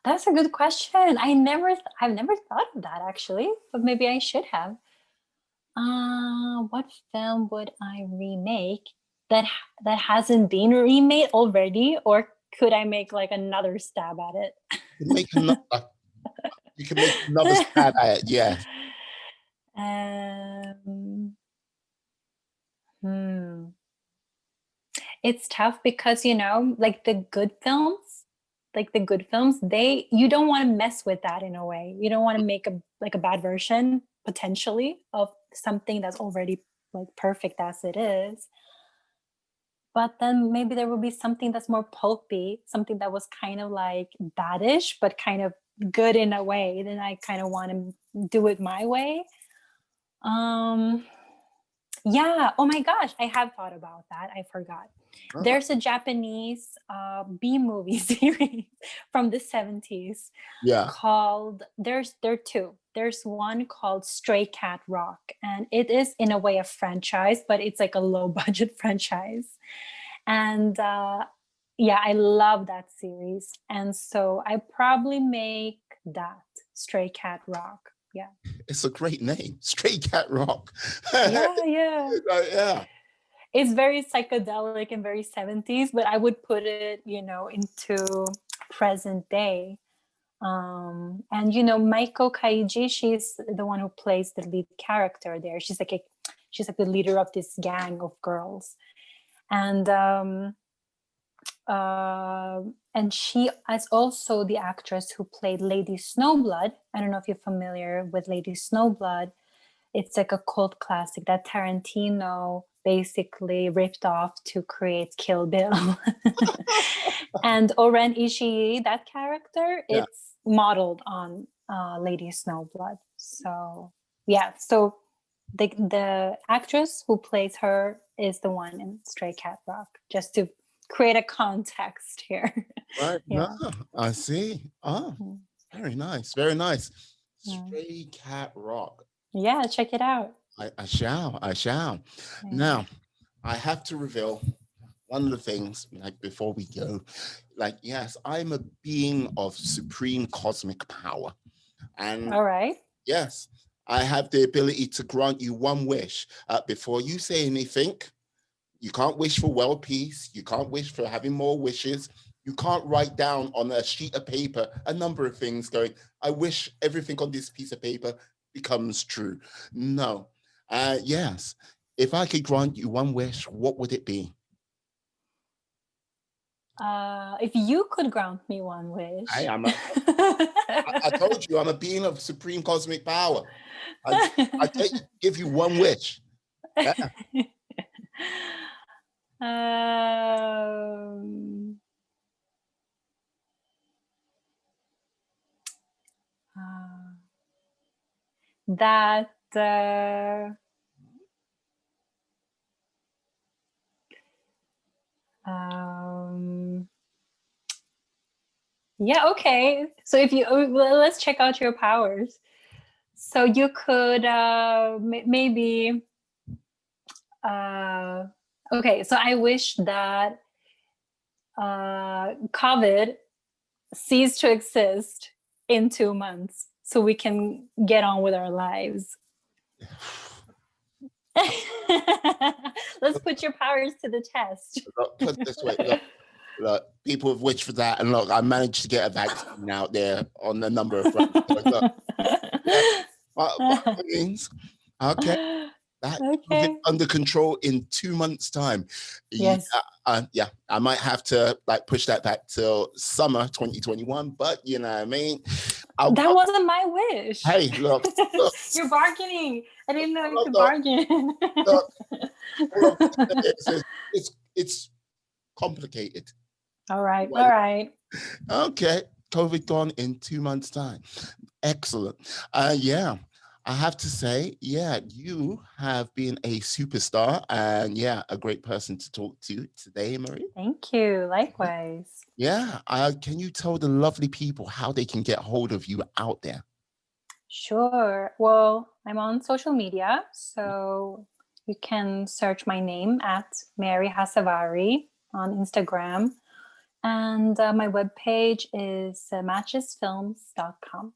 That's a good question. I've never thought of that actually, but maybe I should have. What film would I remake that hasn't been remade already, or could I make like another stab at it? You can make another stab at it, yeah. It's tough because, you know, like the good films, you don't want to mess with that in a way. You don't want to make a bad version potentially of something that's already like perfect as it is. But then maybe there will be something that's more pulpy, something that was kind of like baddish, but kind of good in a way. Then I kind of want to do it my way. Yeah. Oh my gosh, I have thought about that. I forgot. There's a Japanese B-movie series from the 70s. Yeah. Called there are two. There's one called Stray Cat Rock, and it is in a way a franchise, but it's like a low budget franchise. And yeah, I love that series. And so I probably make that Stray Cat Rock. Yeah. It's a great name, Stray Cat Rock. Yeah. Yeah. It's very psychedelic and very 70s, but I would put it, you know, into present day. And you know, Maiko Kaiji, she's the one who plays the lead character there. She's like the leader of this gang of girls. And she is also the actress who played Lady Snowblood. I don't know if you're familiar with Lady Snowblood. It's like a cult classic that Tarantino basically ripped off to create Kill Bill. And Oren Ishii, that character, it's modeled on Lady Snowblood. So yeah, so the actress who plays her is the one in Stray Cat Rock, just to create a context here. Right. Yeah. No, I see. Oh, very nice. Very nice. Stray Cat Rock. Yeah, check it out. I shall. Yeah. Now, I have to reveal one of the things, like before we go, like, yes, I'm a being of supreme cosmic power. And all right. Yes, I have the ability to grant you one wish. Before you say anything, you can't wish for world peace. You can't wish for having more wishes. You can't write down on a sheet of paper a number of things going, I wish everything on this piece of paper becomes true. No. Yes. If I could grant you one wish, what would it be? If you could grant me one wish. I told you, I'm a being of supreme cosmic power. I give you one wish. Yeah. That yeah, okay. So if you let's check out your powers. So you could maybe okay, so I wish that COVID ceased to exist in 2 months so we can get on with our lives. Let's put your powers to the test. Put it this way, look, people have wished for that, and look, I managed to get a vaccine out there on a number of fronts. What means, okay, that okay. Under control in 2 months' time. Yes. Yeah, I might have to like push that back till summer 2021, but you know what I mean. That wasn't my wish. Hey, look. You're bargaining. I didn't know you could bargain. It's complicated. All right. Okay, COVID gone in 2 months' time. Excellent. Yeah. I have to say, yeah, you have been a superstar and yeah, a great person to talk to today, Marie. Thank you. Yeah. Likewise. Yeah. Can you tell the lovely people how they can get hold of you out there? Sure. Well, I'm on social media, so you can search my name at Mary Hasavari on Instagram. And my webpage is matchesfilms.com. You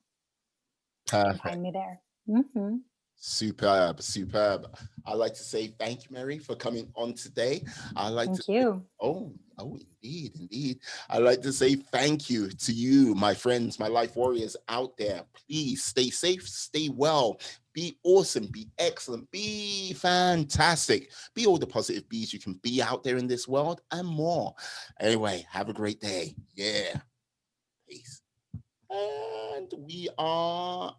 can Perfect. find me there. Hmm. Superb, superb. I'd like to say thank you, Mary, for coming on today. I'd like to Thank say, you. indeed, indeed. I'd like to say thank you to you, my friends, my life warriors out there. Please stay safe, stay well, be awesome, be excellent, be fantastic, be all the positive bees you can be out there in this world and more. Anyway, have a great day. Yeah, peace. And we are